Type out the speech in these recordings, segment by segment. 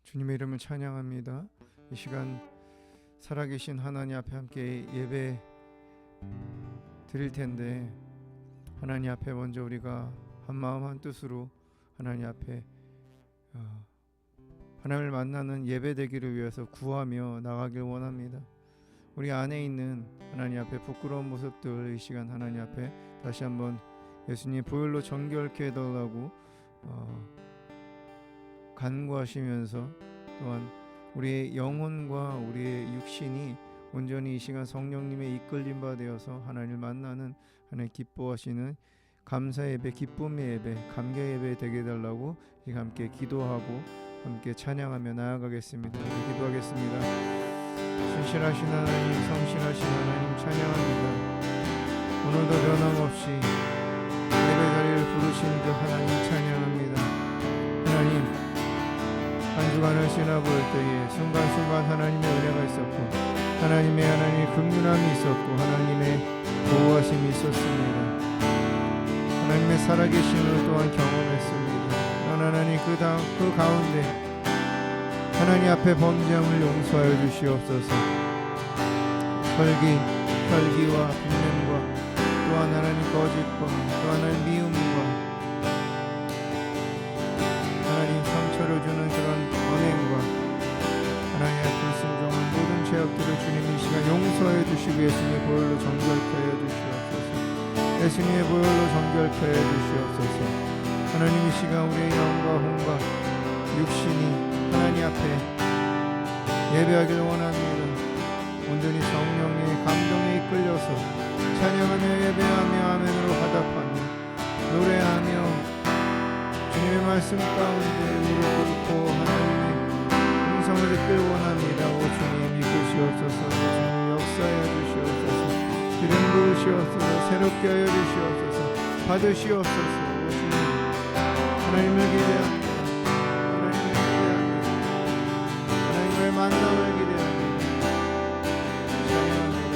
주님의 이름을 찬양합니다. 이 시간 살아계신 하나님 앞에 함께 예배 드릴 텐데, 하나님 앞에 먼저 우리가 한 마음 한 뜻으로 하나님 앞에 하나님을 만나는 예배 되기를 위해서 구하며 나가길 원합니다. 우리 안에 있는 하나님 앞에 부끄러운 모습들 이 시간 하나님 앞에 다시 한번 예수님 보혈로 정결케 해달라고 간구하시면서, 또한 우리의 영혼과 우리의 육신이 온전히 이 시간 성령님의 이끌림 받아서 하나님을 만나는 하나님 기뻐하시는 감사 예배, 기쁨의 예배, 감격 예배 되게 해달라고 함께 기도하고 함께 찬양하며 나아가겠습니다. 기도하겠습니다. 신실하신 하나님, 성실하신 하나님 찬양합니다. 오늘도 변함없이 예배 자리를 부르신 그 하나님 찬양합니다. 하나님, 한 주간을 지나볼 때에 순간순간 하나님의 은혜가 있었고, 하나님의 긍휼함이 있었고, 하나님의 보호하심이 있었습니다. 하나님의 살아계심을 또한 경험했습니다. 하나님 그 가운데 하나님 앞에 범죄함을 용서하여 주시옵소서. 혈기와 분냄과 또한 하나님 거짓과 또 하나님 미움과 하나님 상처를 주는 그런 언행과 하나님의 불순종한 모든 죄악들을 주님 이 시간 용서해 주시고 예수님의 보혈로 정결케 하여 주시옵소서. 예수님의 보혈로 정결케 하여 주시옵소서. 하나님 이 시간 우리의 영과 혼과 육신이 하나님 앞에 예배하길 원합니다. 온전히 성령의 감동에 이끌려서 찬양하며 예배하며 아멘으로 화답하며 노래하며 주님의 말씀 가운데 무릎 꿇고 하나님의 음성을 듣길 원합니다. 오 주님 이끄시옵소서. 주님 역사해 주시옵소서. 기름 부으시옵소서. 새롭게 하여 주시옵소서. 받으시옵소서. 오 주님 하나님을 기대합니다. 하나님을 기대합니다. 하나님의 만남을 기대합니다. 찬양합니다.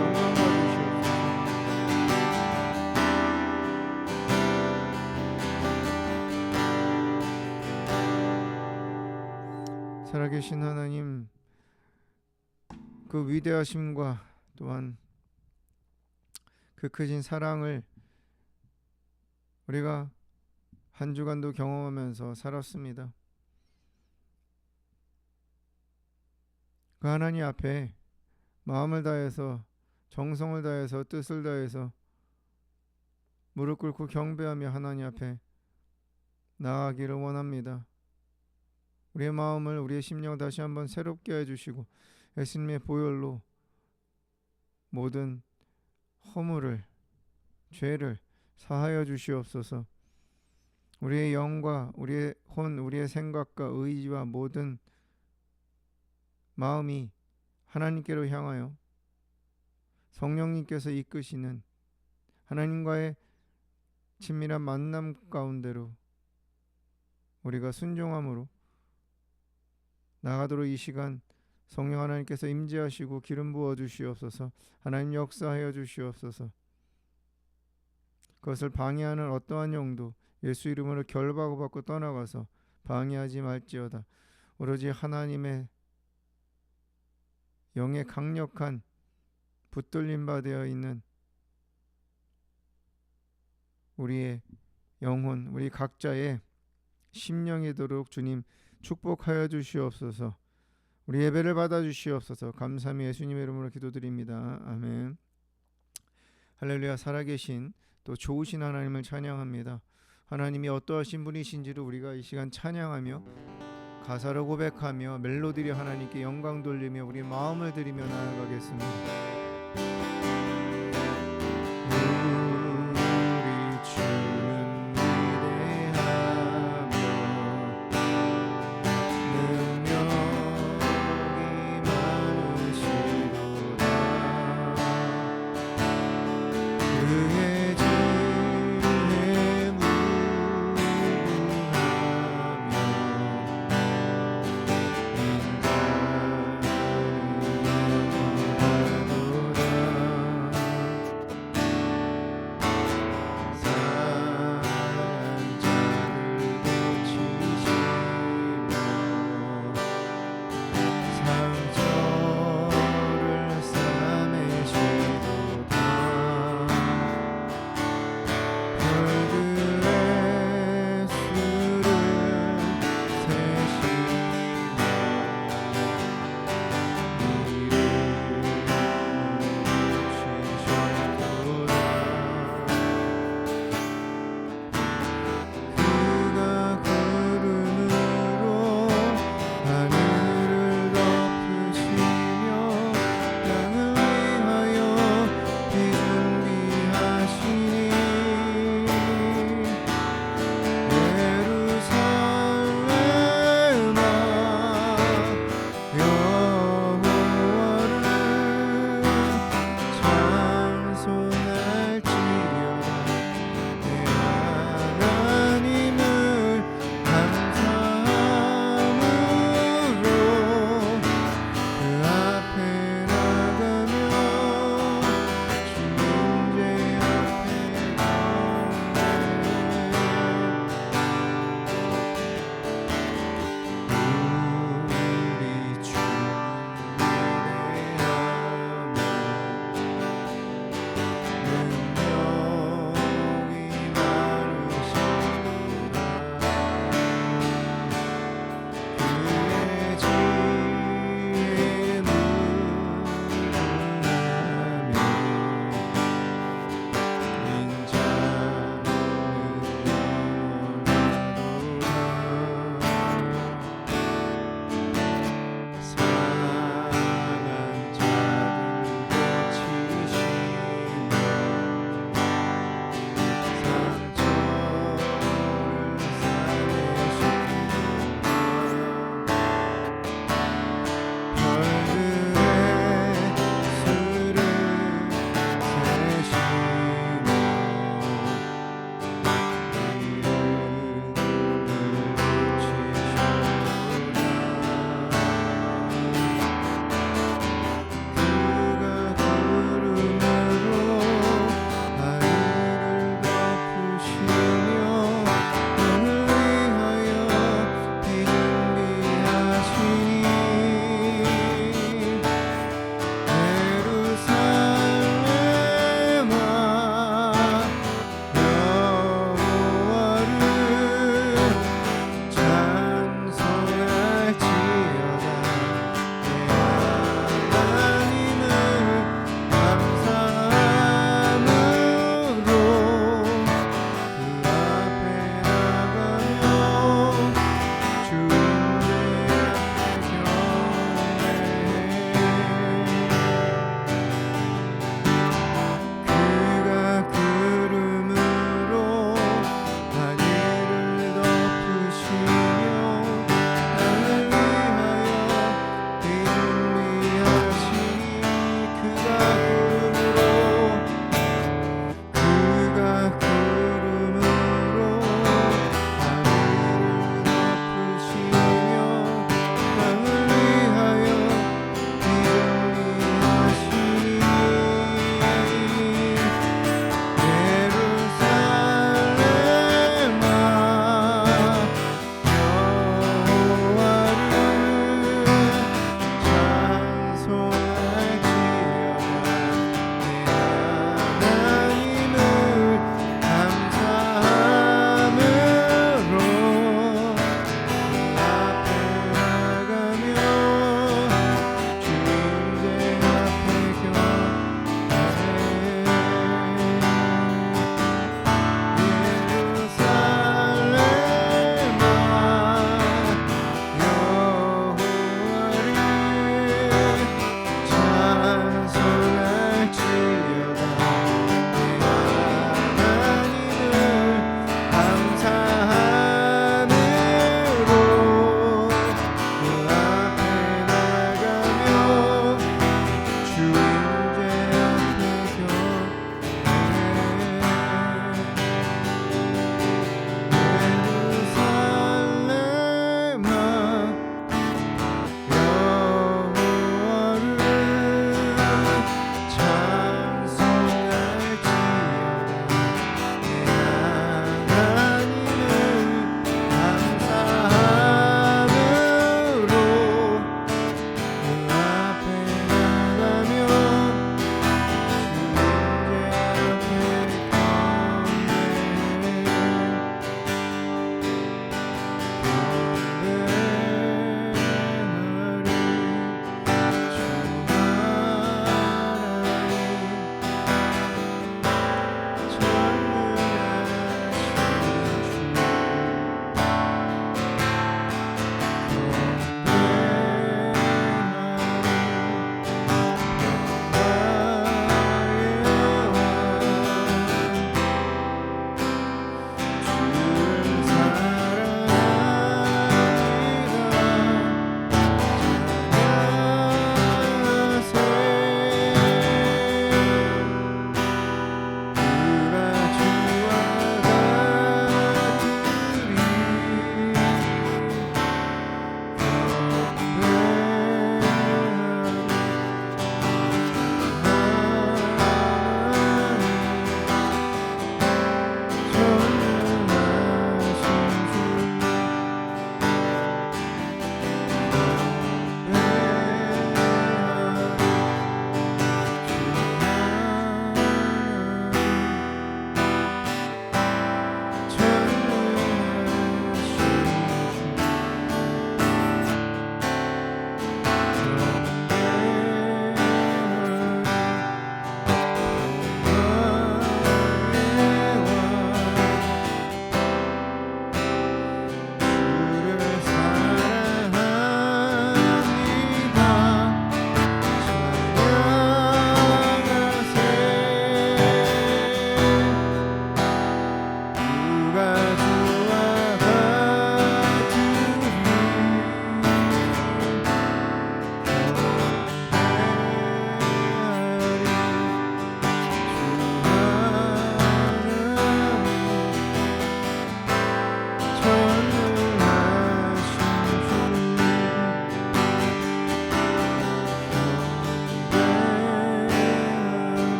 영광 받으시옵소서. 살아계신 하나님, 그 위대하심과 또한 그 크신 사랑을 우리가 한 주간도 경험하면서 살았습니다. 그 하나님 앞에 마음을 다해서, 정성을 다해서, 뜻을 다해서 무릎 꿇고 경배하며 하나님 앞에 나아가기를 원합니다. 우리의 마음을, 우리의 심령을 다시 한번 새롭게 해주시고 예수님의 보혈로 모든 허물을, 죄를 사하여 주시옵소서. 우리의 영과 우리의 혼, 우리의 생각과 의지와 모든 마음이 하나님께로 향하여 성령님께서 이끄시는 하나님과의 친밀한 만남 가운데로 우리가 순종함으로 나가도록 이 시간 성령 하나님께서 임재하시고 기름 부어 주시옵소서. 하나님 역사하여 주시옵소서. 그것을 방해하는 어떠한 영도 예수 이름으로 결박을 받고 떠나가서 방해하지 말지어다. 오로지 하나님의 영의 강력한 붙들림 받아 있는 우리의 영혼, 우리 각자의 심령이도록 주님 축복하여 주시옵소서. 우리 예배를 받아 주시옵소서. 감사하며 예수님의 이름으로 기도드립니다. 아멘. 할렐루야. 살아계신 또 좋으신 하나님을 찬양합니다. 하나님이 어떠하신 분이신지를 우리가 이 시간 찬양하며 가사로 고백하며 멜로디를 하나님께 영광 돌리며 우리 마음을 드리며 나아가겠습니다.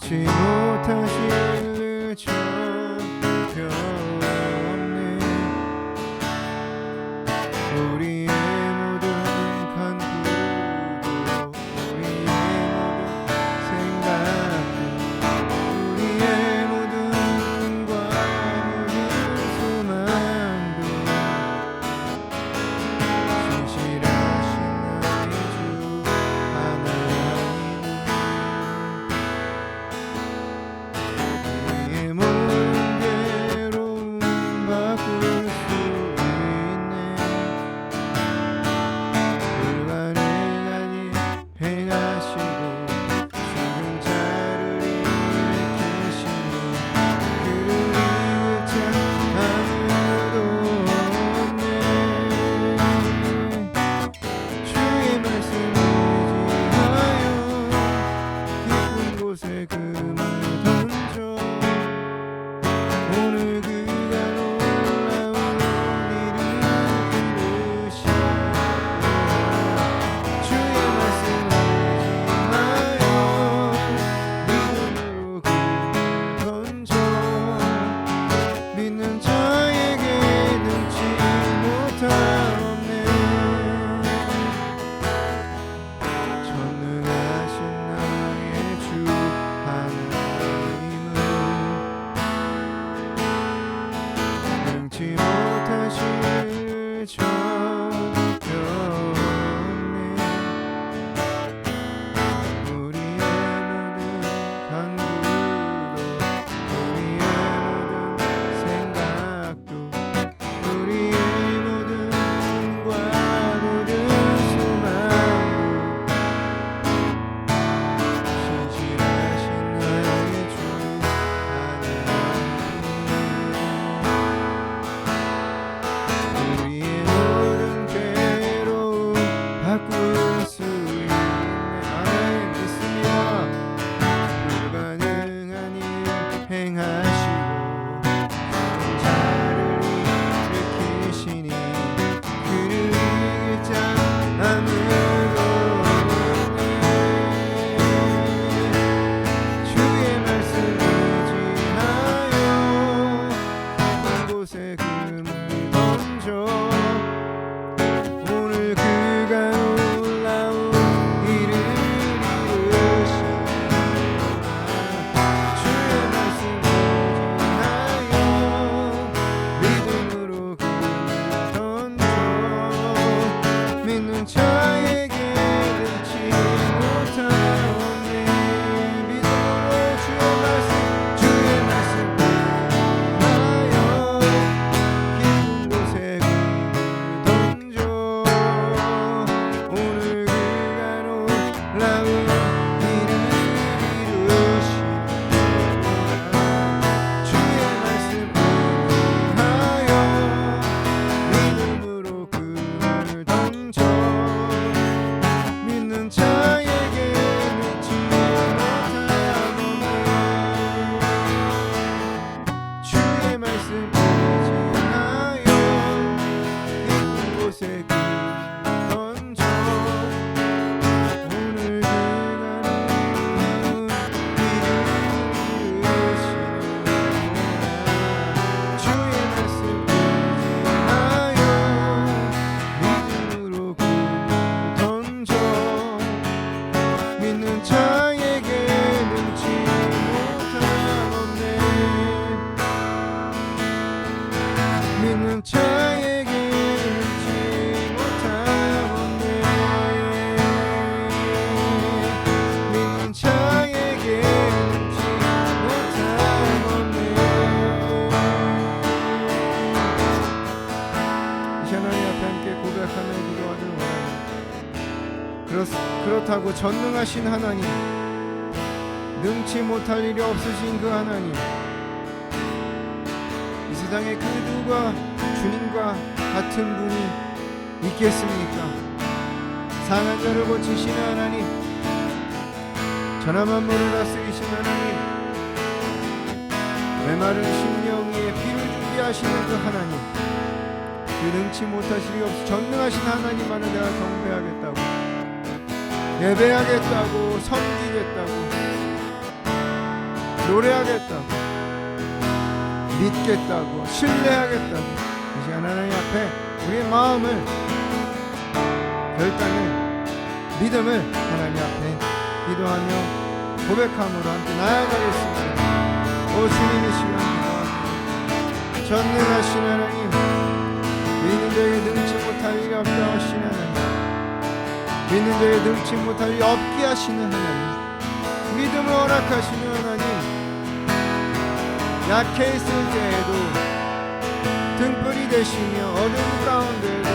능치 못하실 천편없네. 우리의 모든 간구도 우리의 모든 생각도 우리의 모든 꿈과 모든 소망도 신실하신 나의 주 하나님은 우리의 모든 괴로움 바꿀 수 있네. 불가능한 일 행하시고 죽은 자를 일으키시니 그를 이길 자 아무도 없네. 주의 말씀 의지하여 깊은 곳에 금을 던져 오늘 그가 놀라운 일을 이루시리라. 주의 말씀 의지하여 믿음으로 금을 던져 믿는 자에게 능치 못함없네. 전능하신 나의 주 하나님은 능치 못하실 천편없네. 우리의 모든 간구도 우리의 모든 생각도 우리의 모든 꿈과 모든 소망도 신실하신 나의 주 하나님은 우리의 모든 괴로움 바꿀 수 있네. 아멘. 믿습니다. 불가능한 일 행하시고 죽은 자를 일으키시니 그를 이길 자 아무도 없네. 주의 말씀 의지하여 깊은 곳에 금을 던져 오늘 그가 놀라운 일을 이루시리라. 주의 말씀 의지하여 믿음으로 금을 던져 믿는 자에게 능치 못함없네. 믿음으로 주의 말씀 의지하여 깊은 곳에 금을 던져 오늘 그가 놀라운 일을 이루시리라. 주의 말씀 의지하여 믿음으로 금을 던져 믿는 자에게 능치 못함없네. 주의 말씀 의지하여 깊은 곳에 금을 던져 오늘 그가 놀라운 일을 이루시리라. 주의 말씀 의지하여 믿음으로 금을 던져 믿는 자에게 능치 못함없네. 믿는 자에게 능치 못함없네. 믿는 자에게 능치 못함없네. 이 시간 하나님 앞에 함께 고백하며 기도하는 원하는 그렇다고 전능하신 하나님, 능치 못할 일이 없으신 그 하나님, 이 세상에 그 누가 주님과 같은 분이 있겠습니까? 상한 자를 고치시는 하나님, 전하 만물을 다스리신 하나님, 메마른 심령 위에 피를 준비하시는 그 하나님, 그 능치 못하실 리 없이 전능하신 하나님만을 내가 경배하겠다고, 예배하겠다고, 섬기겠다고, 노래하겠다고, 믿겠다고, 신뢰하겠다고 이 시간 하나님 앞에 우리의 마음을, 결단을, 믿음을 하나님 앞에 기도하며 고백함으로 함께 나아가겠습니다. 오 주님, 이 시간 기도합니다. 전능하신 하나님, 믿는 자에게 능치 못할 일이 없다 하신 하나님, 믿는 자에게 능치 못할 일이 없게 하시는 하나님, 믿음을 허락하시는 하나님, 약해 있을 때에도 등불이 되시며 어둠 가운데에도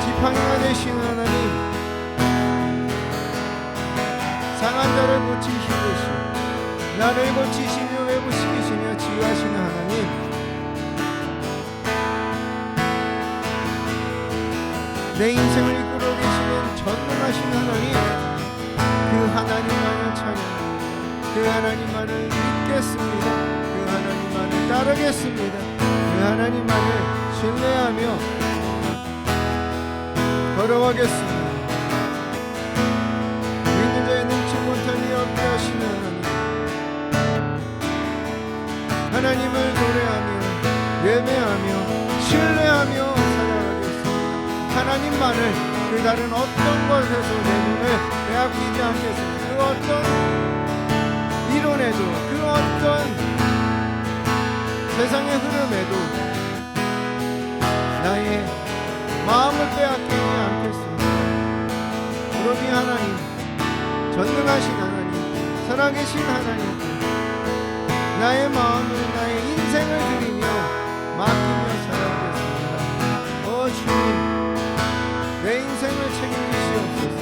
지팡이가 되시는 하나님, 상한 자를 고치시듯이 나를 고치시며 회복시키시며 치유하시는 하나님, 내 인생을 이끌어 계시는 전능하신 하나님, 그 하나님만을 찬양합니다. 그 하나님만을 믿겠습니다. 그 하나님만을 따르겠습니다. 그 하나님만을 신뢰하며 걸어가겠습니다. 믿는 자의 능치 못할 리 없게 하시는 하나님, 하나님을 노래하며 예배하며 신뢰하며 살아가겠습니다. 하나님만을 그 다른 어떤 것에서 내 눈을 빼앗기지 않겠습니다. 그 어떤 이론에도, 그 어떤 세상의 흐름에도 나의 마음을 빼앗기지 않겠습니다. 그러니 하나님, 전능하신 하나님, 살아계신 하나님, 나의 마음을, 나의 인생을 드리며 맡기며 살아가겠습니다. 오 주님, 내 인생을 책임지시옵소서.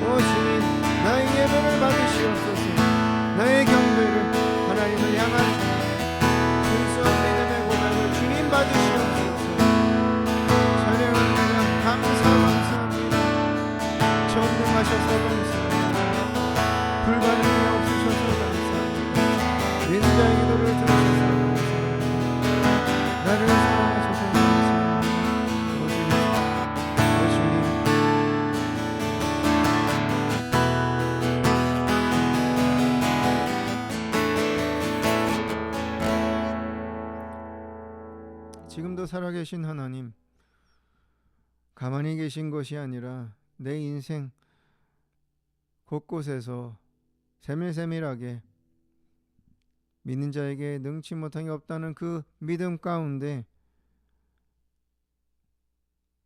오 주님, 나의 예배를 받으시옵소서. 나의 경배를, 하나님을 향한 순수한 믿음의 고백을 주님 받으시옵소서. 찬양합니다. 감사합니다. 전능하셔서 감사합니다. 불가능이 없으셔서 감사합니다. 인자의 기도를 들으셔서 감사합니다. 나를 사랑하셔서 감사합니다. 오 주님, 지금도 살아계신 하나님, 가만히 계신 것이 아니라 내 인생 곳곳에서 세밀세밀하게 믿는 자에게 능치 못한 게 없다는 그 믿음 가운데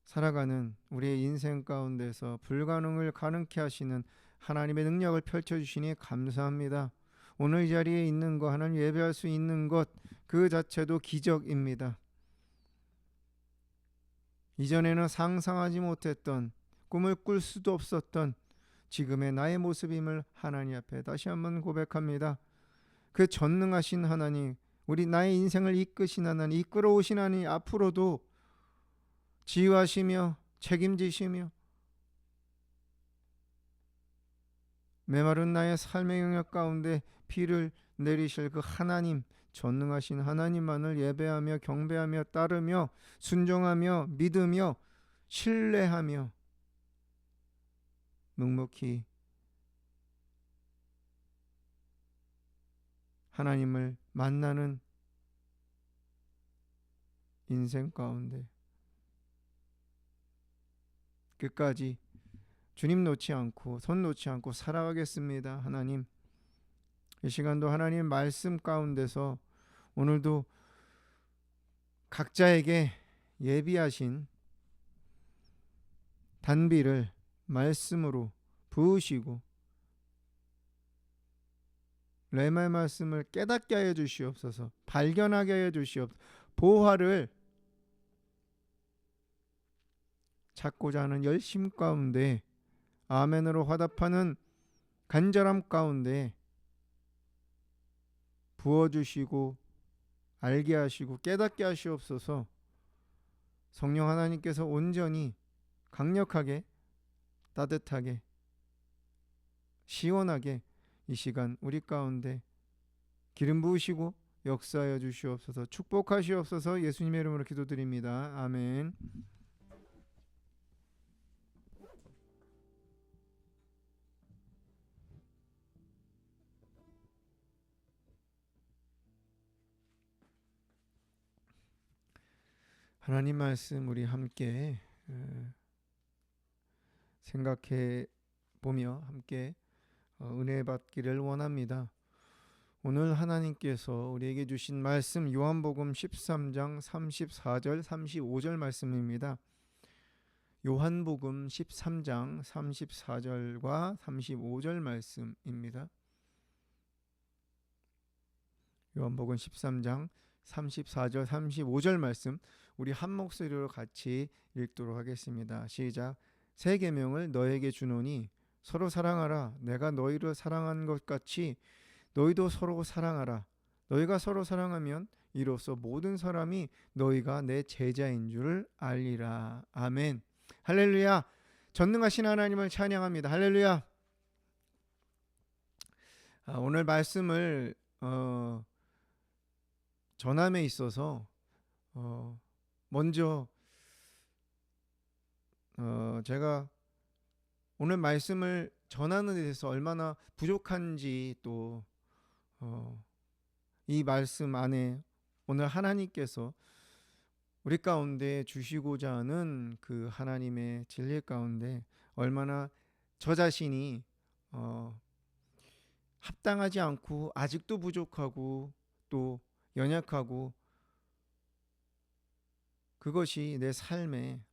살아가는 우리의 인생 가운데서 불가능을 가능케 하시는 하나님의 능력을 펼쳐주시니 감사합니다. 오늘 이 자리에 있는 것, 하나님 예배할 수 있는 것, 그 자체도 기적입니다. 이전에는 상상하지 못했던, 꿈을 꿀 수도 없었던 지금의 나의 모습임을 하나님 앞에 다시 한번 고백합니다. 그 전능하신 하나님, 우리 나의 인생을 이끄신 하나님, 이끌어 오신 하나님, 앞으로도 지휘하시며 책임지시며 메마른 나의 삶의 영역 가운데 비를 내리실 그 하나님, 전능하신 하나님만을 예배하며 경배하며 따르며 순종하며 믿으며 신뢰하며 묵묵히 하나님을 만나는 인생 가운데 끝까지 주님 놓지 않고 손 놓지 않고 살아가겠습니다. 하나님, 이 시간도 하나님 말씀 가운데서 오늘도 각자에게 예비하신 단비를 말씀으로 부으시고 레마의 말씀을 깨닫게 하여 주시옵소서. 발견하게 하여 주시옵소서. 보화를 찾고자 하는 열심 가운데, 아멘으로 화답하는 간절함 가운데 부어주시고 알게 하시고 깨닫게 하시옵소서. 성령 하나님께서 온전히 강력하게 따뜻하게 시원하게 이 시간 우리 가운데 기름 부으시고 역사하여 주시옵소서. 축복하시옵소서. 예수님의 이름으로 기도드립니다. 아멘. 하나님 말씀 우리 함께 생각해 보며 함께 은혜 받기를 원합니다. 오늘 하나님께서 우리에게 주신 말씀 요한복음 13장 34절 35절 말씀입니다. 요한복음 13장 34절과 35절 말씀입니다. 요한복음 13장 34절 35절 말씀 우리 한 목소리로 같이 읽도록 하겠습니다. 시작. 새 계명을 너에게 주노니 서로 사랑하라. 내가 너희를 사랑한 것 같이 너희도 서로 사랑하라. 너희가 서로 사랑하면 이로써 모든 사람이 너희가 내 제자인 줄 알리라. 아멘. 할렐루야. 전능하신 하나님을 찬양합니다. 할렐루야. 오늘 말씀을 전함에 있어서 먼저 제가 오늘 말씀을 전하는 데 대해서 얼마나 부족한지 또 이 말씀 안에 오늘 하나님께서 우리 가운데 주시고자 하는 그 하나님의 진리 가운데 얼마나 저 자신이 합당하지 않고 아직도 부족하고 또 연약하고 그것이 내 삶에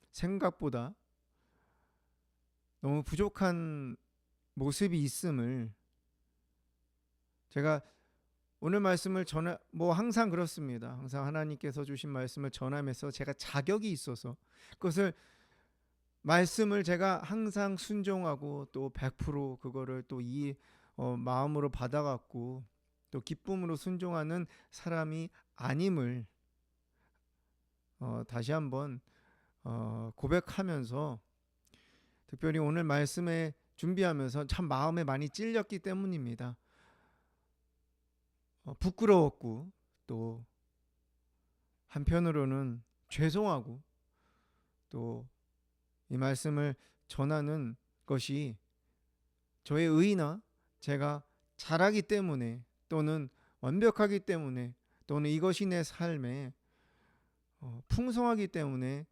생각보다 너무 부족한 모습이 있음을 제가 오늘 말씀을 항상 그렇습니다. 항상 하나님께서 주신 말씀을 전하면서 제가 자격이 있어서 그것을 말씀을 제가 항상 순종하고 또 100% 그거를 또 이 마음으로 받아갖고 또 기쁨으로 순종하는 사람이 아님을 다시 한번 고백하면서 특별히 오늘 말씀에 준비하면서 참 마음에 많이 찔렸기 때문입니다. 부끄러웠고 또 한편으로는 죄송하고 또 이 말씀을 전하는 것이 저의 의나 제가 잘하기 때문에 또는 완벽하기 때문에 또는 이것이 내 삶에 풍성하기 때문에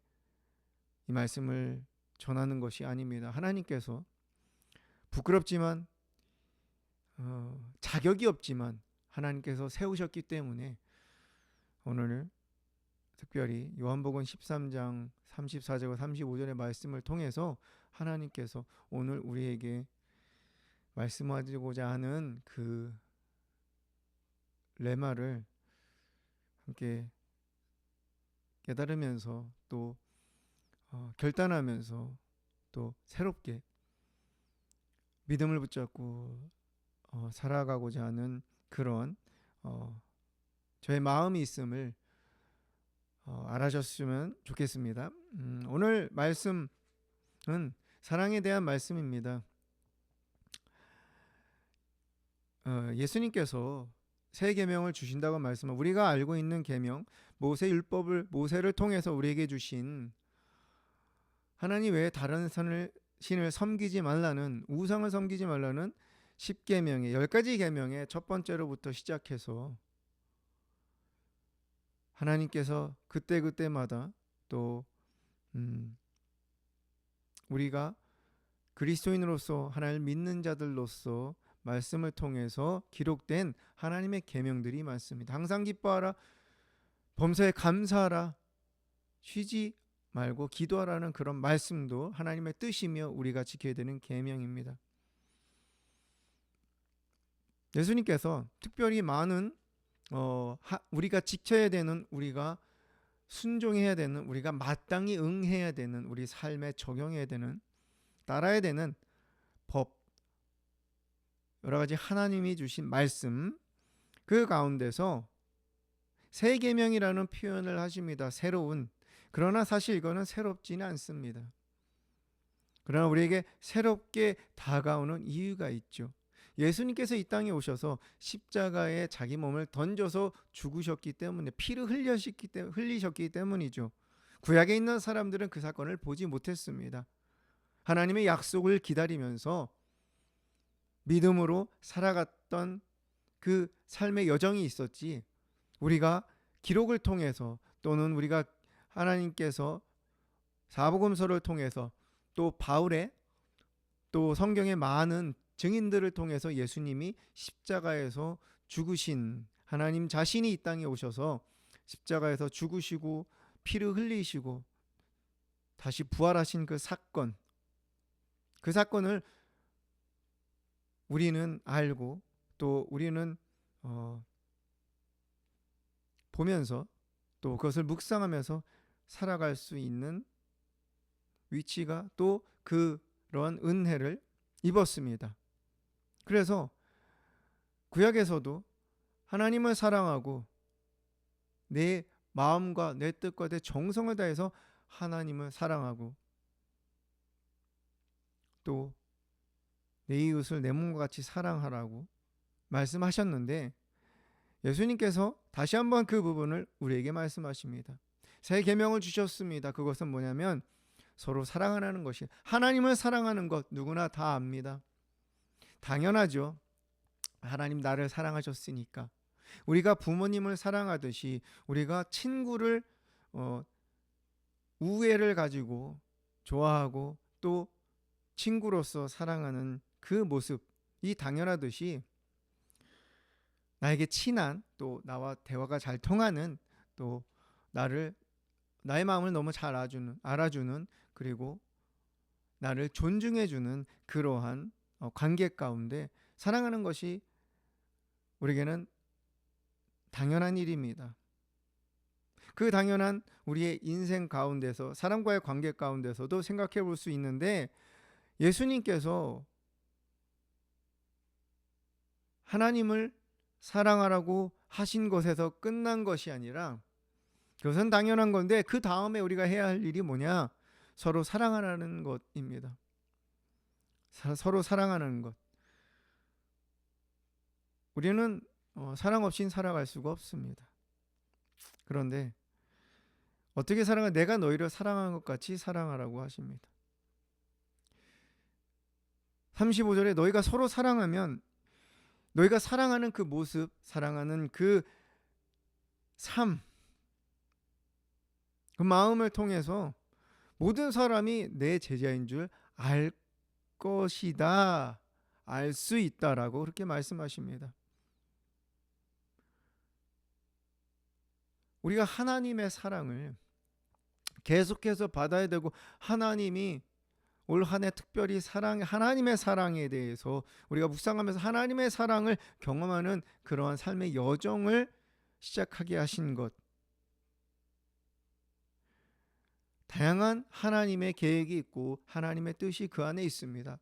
이 말씀을 전하는 것이 아닙니다. 하나님께서 부끄럽지만 자격이 없지만 하나님께서 세우셨기 때문에 오늘 특별히 요한복음 13장 34절과 35절의 말씀을 통해서 하나님께서 오늘 우리에게 말씀하시고자 하는 그 레마를 함께 깨달으면서 또 결단하면서 또 새롭게 믿음을 붙잡고 살아가고자 하는 그런 저의 마음이 있음을 알아주셨으면 좋겠습니다. 오늘 말씀은 사랑에 대한 말씀입니다. 예수님께서 새 계명을 주신다고 말씀은 우리가 알고 있는 계명 모세 율법을 모세를 통해서 우리에게 주신 하나님 외에 다른 신을 섬기지 말라는 우상을 섬기지 말라는 10계명의 10가지 계명의 첫 번째로부터 시작해서 하나님께서 그때마다 또 우리가 그리스도인으로서 하나님을 믿는 자들로서 말씀을 통해서 기록된 하나님의 계명들이 많습니다. 항상 기뻐하라, 범사에 감사하라, 쉬지 말고 기도하라는 그런 말씀도 하나님의 뜻이며 우리가 지켜야 되는 계명입니다. 예수님께서 특별히 많은 우리가 지켜야 되는, 우리가 순종해야 되는, 우리가 마땅히 응해야 되는, 우리 삶에 적용해야 되는, 따라야 되는 법, 여러 가지 하나님이 주신 말씀, 그 가운데서 새 계명이라는 표현을 하십니다. 새로운. 그러나 사실 이거는 새롭지는 않습니다. 그러나 우리에게 새롭게 다가오는 이유가 있죠. 예수님께서 이 땅에 오셔서 십자가에 자기 몸을 던져서 죽으셨기 때문에, 피를 흘리셨기 때문이죠. 구약에 있는 사람들은 그 사건을 보지 못했습니다. 하나님의 약속을 기다리면서 믿음으로 살아갔던 그 삶의 여정이 있었지, 우리가 기록을 통해서 또는 우리가 하나님께서 사복음서를 통해서 또 바울의 또 성경의 많은 증인들을 통해서 예수님이 십자가에서 죽으신 하나님 자신이 이 땅에 오셔서 십자가에서 죽으시고 피를 흘리시고 다시 부활하신 그 사건, 그 사건을 우리는 알고 또 우리는 보면서 또 그것을 묵상하면서 살아갈 수 있는 위치가 또 그런 은혜를 입었습니다. 그래서 구약에서도 하나님을 사랑하고 내 마음과 내 뜻과 내 정성을 다해서 하나님을 사랑하고 또 내 이웃을 내 몸과 같이 사랑하라고 말씀하셨는데 예수님께서 다시 한번 그 부분을 우리에게 말씀하십니다. 새 계명을 주셨습니다. 그것은 뭐냐면 서로 사랑하는 것이, 하나님을 사랑하는 것 누구나 다 압니다. 당연하죠. 하나님 나를 사랑하셨으니까. 우리가 부모님을 사랑하듯이 우리가 친구를 우애를 가지고 좋아하고 또 친구로서 사랑하는 그 모습이 당연하듯이 나에게 친한 또 나와 대화가 잘 통하는 또 나의 마음을 너무 잘 알아주는 그리고 나를 존중해주는 그러한 관계 가운데 사랑하는 것이 우리에게는 당연한 일입니다. 그 당연한 우리의 인생 가운데서 사람과의 관계 가운데서도 생각해 볼 수 있는데 예수님께서 하나님을 사랑하라고 하신 것에서 끝난 것이 아니라 그것은 당연한 건데 그 다음에 우리가 해야 할 일이 뭐냐? 서로 사랑하라는 것입니다. 서로 사랑하는 것. 우리는 사랑 없이는 살아갈 수가 없습니다. 그런데 어떻게 내가 너희를 사랑한 것 같이 사랑하라고 하십니다. 35절에 너희가 서로 사랑하면 너희가 사랑하는 그 모습, 사랑하는 그 삶, 그 마음을 통해서 모든 사람이 내 제자인 줄 알 것이다, 알 수 있다라고 그렇게 말씀하십니다. 우리가 하나님의 사랑을 계속해서 받아야 되고 하나님이 올 한 해 특별히 하나님의 사랑에 대해서 우리가 묵상하면서 하나님의 사랑을 경험하는 그러한 삶의 여정을 시작하게 하신 것, 다양한 하나님의 계획이 있고 하나님의 뜻이 그 안에 있습니다.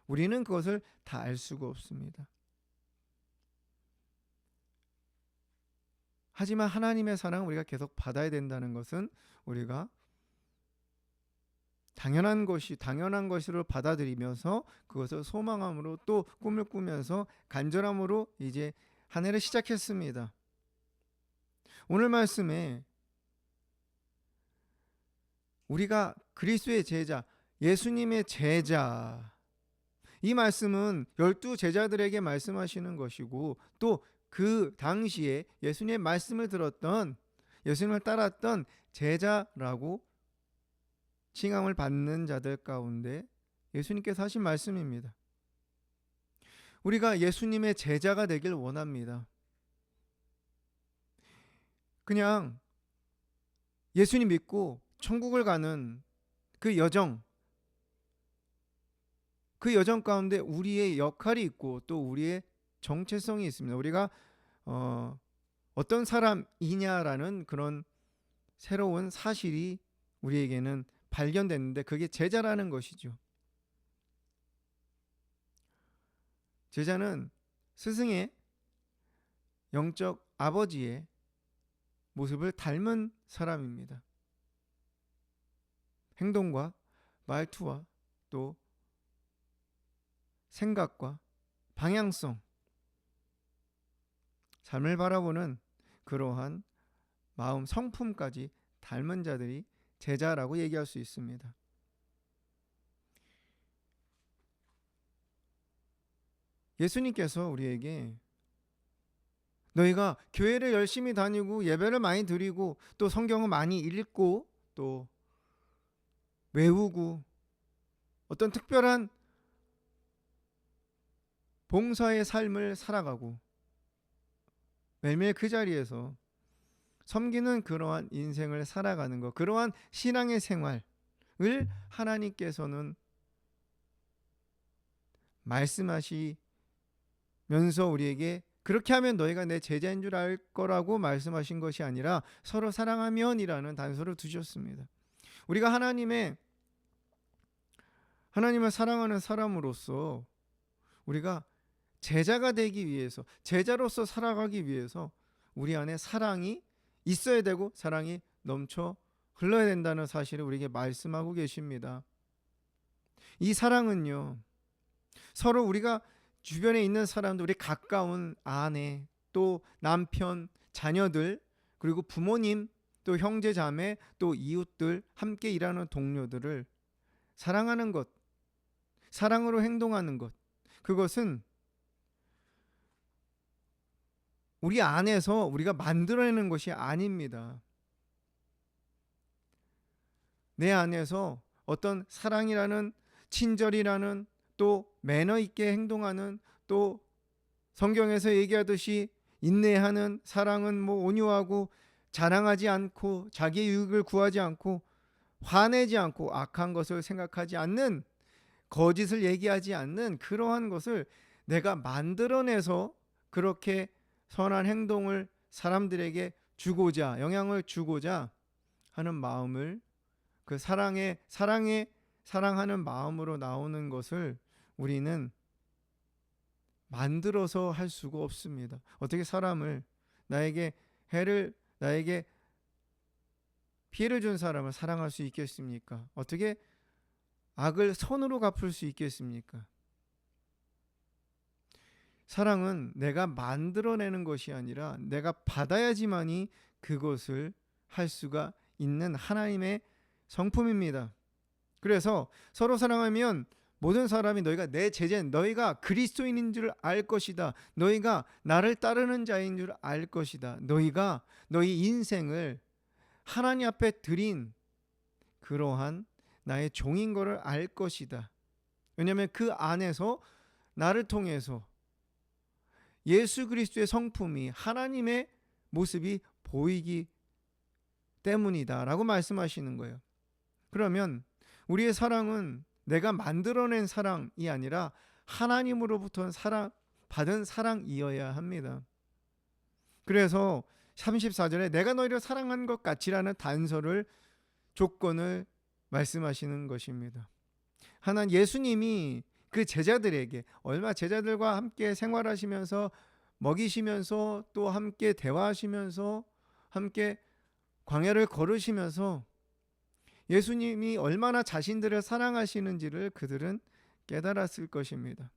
우리는 그것을 다 알 수가 없습니다. 하지만 하나님의 사랑을 우리가 계속 받아야 된다는 것은 우리가 당연한 것으로 받아들이면서 그것을 소망함으로 또 꿈을 꾸면서 간절함으로 이제 한 해를 시작했습니다. 오늘 말씀에 우리가 그리스도의 제자, 예수님의 제자, 이 말씀은 12제자들에게 말씀하시는 것이고 또 그 당시에 예수님의 말씀을 들었던, 예수님을 따랐던 제자라고 칭함을 받는 자들 가운데 예수님께서 하신 말씀입니다. 우리가 예수님의 제자가 되길 원합니다. 그냥 예수님 믿고 천국을 가는 그 여정 가운데 우리의 역할이 있고 또 우리의 정체성이 있습니다. 우리가 어떤 사람이냐라는 그런 새로운 사실이 우리에게는 발견됐는데 그게 제자라는 것이죠. 제자는 스승의 영적 아버지의 모습을 닮은 사람입니다. 행동과 말투와 또 생각과 방향성, 삶을 바라보는 그러한 마음 성품까지 닮은 자들이 제자라고 얘기할 수 있습니다. 예수님께서 우리에게 너희가 교회를 열심히 다니고 예배를 많이 드리고 또 성경을 많이 읽고 또 외우고 어떤 특별한 봉사의 삶을 살아가고 매일매일 그 자리에서 섬기는 그러한 인생을 살아가는 것, 그러한 신앙의 생활을 하나님께서는 말씀하시면서 우리에게 그렇게 하면 너희가 내 제자인 줄 알 거라고 말씀하신 것이 아니라 서로 사랑하면이라는 단서를 두셨습니다. 우리가 하나님을 사랑하는 사람으로서 우리가 제자가 되기 위해서, 제자로서 살아가기 위해서 우리 안에 사랑이 있어야 되고 사랑이 넘쳐 흘러야 된다는 사실을 우리에게 말씀하고 계십니다. 이 사랑은요, 서로 우리가 주변에 있는 사람들, 우리 가까운 아내, 또 남편, 자녀들, 그리고 부모님, 또 형제 자매, 또 이웃들, 함께 일하는 동료들을 사랑하는 것, 사랑으로 행동하는 것, 그것은 우리 안에서 우리가 만들어내는 것이 아닙니다. 내 안에서 어떤 사랑이라는, 친절이라는, 또 매너 있게 행동하는, 또 성경에서 얘기하듯이 인내하는, 사랑은 온유하고 자랑하지 않고 자기의 유익을 구하지 않고 화내지 않고 악한 것을 생각하지 않는, 거짓을 얘기하지 않는 그러한 것을 내가 만들어내서 그렇게 선한 행동을 사람들에게 주고자, 영향을 주고자 하는 마음을, 그 사랑하는 마음으로 나오는 것을 우리는 만들어서 할 수가 없습니다. 어떻게 사람을, 나에게 피해를 준 사람을 사랑할 수 있겠습니까? 어떻게 악을 선으로 갚을 수 있겠습니까? 사랑은 내가 만들어내는 것이 아니라 내가 받아야지만이 그것을 할 수가 있는 하나님의 성품입니다. 그래서 서로 사랑하면 모든 사람이 너희가 내 제자인, 너희가 그리스도인인 줄 알 것이다. 너희가 나를 따르는 자인 줄 알 것이다. 너희가 너희 인생을 하나님 앞에 드린 그러한 나의 종인 것을 알 것이다. 왜냐하면 그 안에서 나를 통해서 예수 그리스도의 성품이, 하나님의 모습이 보이기 때문이다 라고 말씀하시는 거예요. 그러면 우리의 사랑은 내가 만들어낸 사랑이 아니라 하나님으로부터 받은 사랑이어야 합니다. 그래서 34절에 내가 너희를 사랑한 것 같이라는 단서를, 조건을 말씀하시는 것입니다. 하나님, 예수님이 그 제자들에게, 얼마 제자들과 함께 생활하시면서 먹이시면서 또 함께 대화하시면서 함께 광야를 걸으시면서 예수님이 얼마나 자신들을 사랑하시는지를 그들은 깨달았을 것입니다.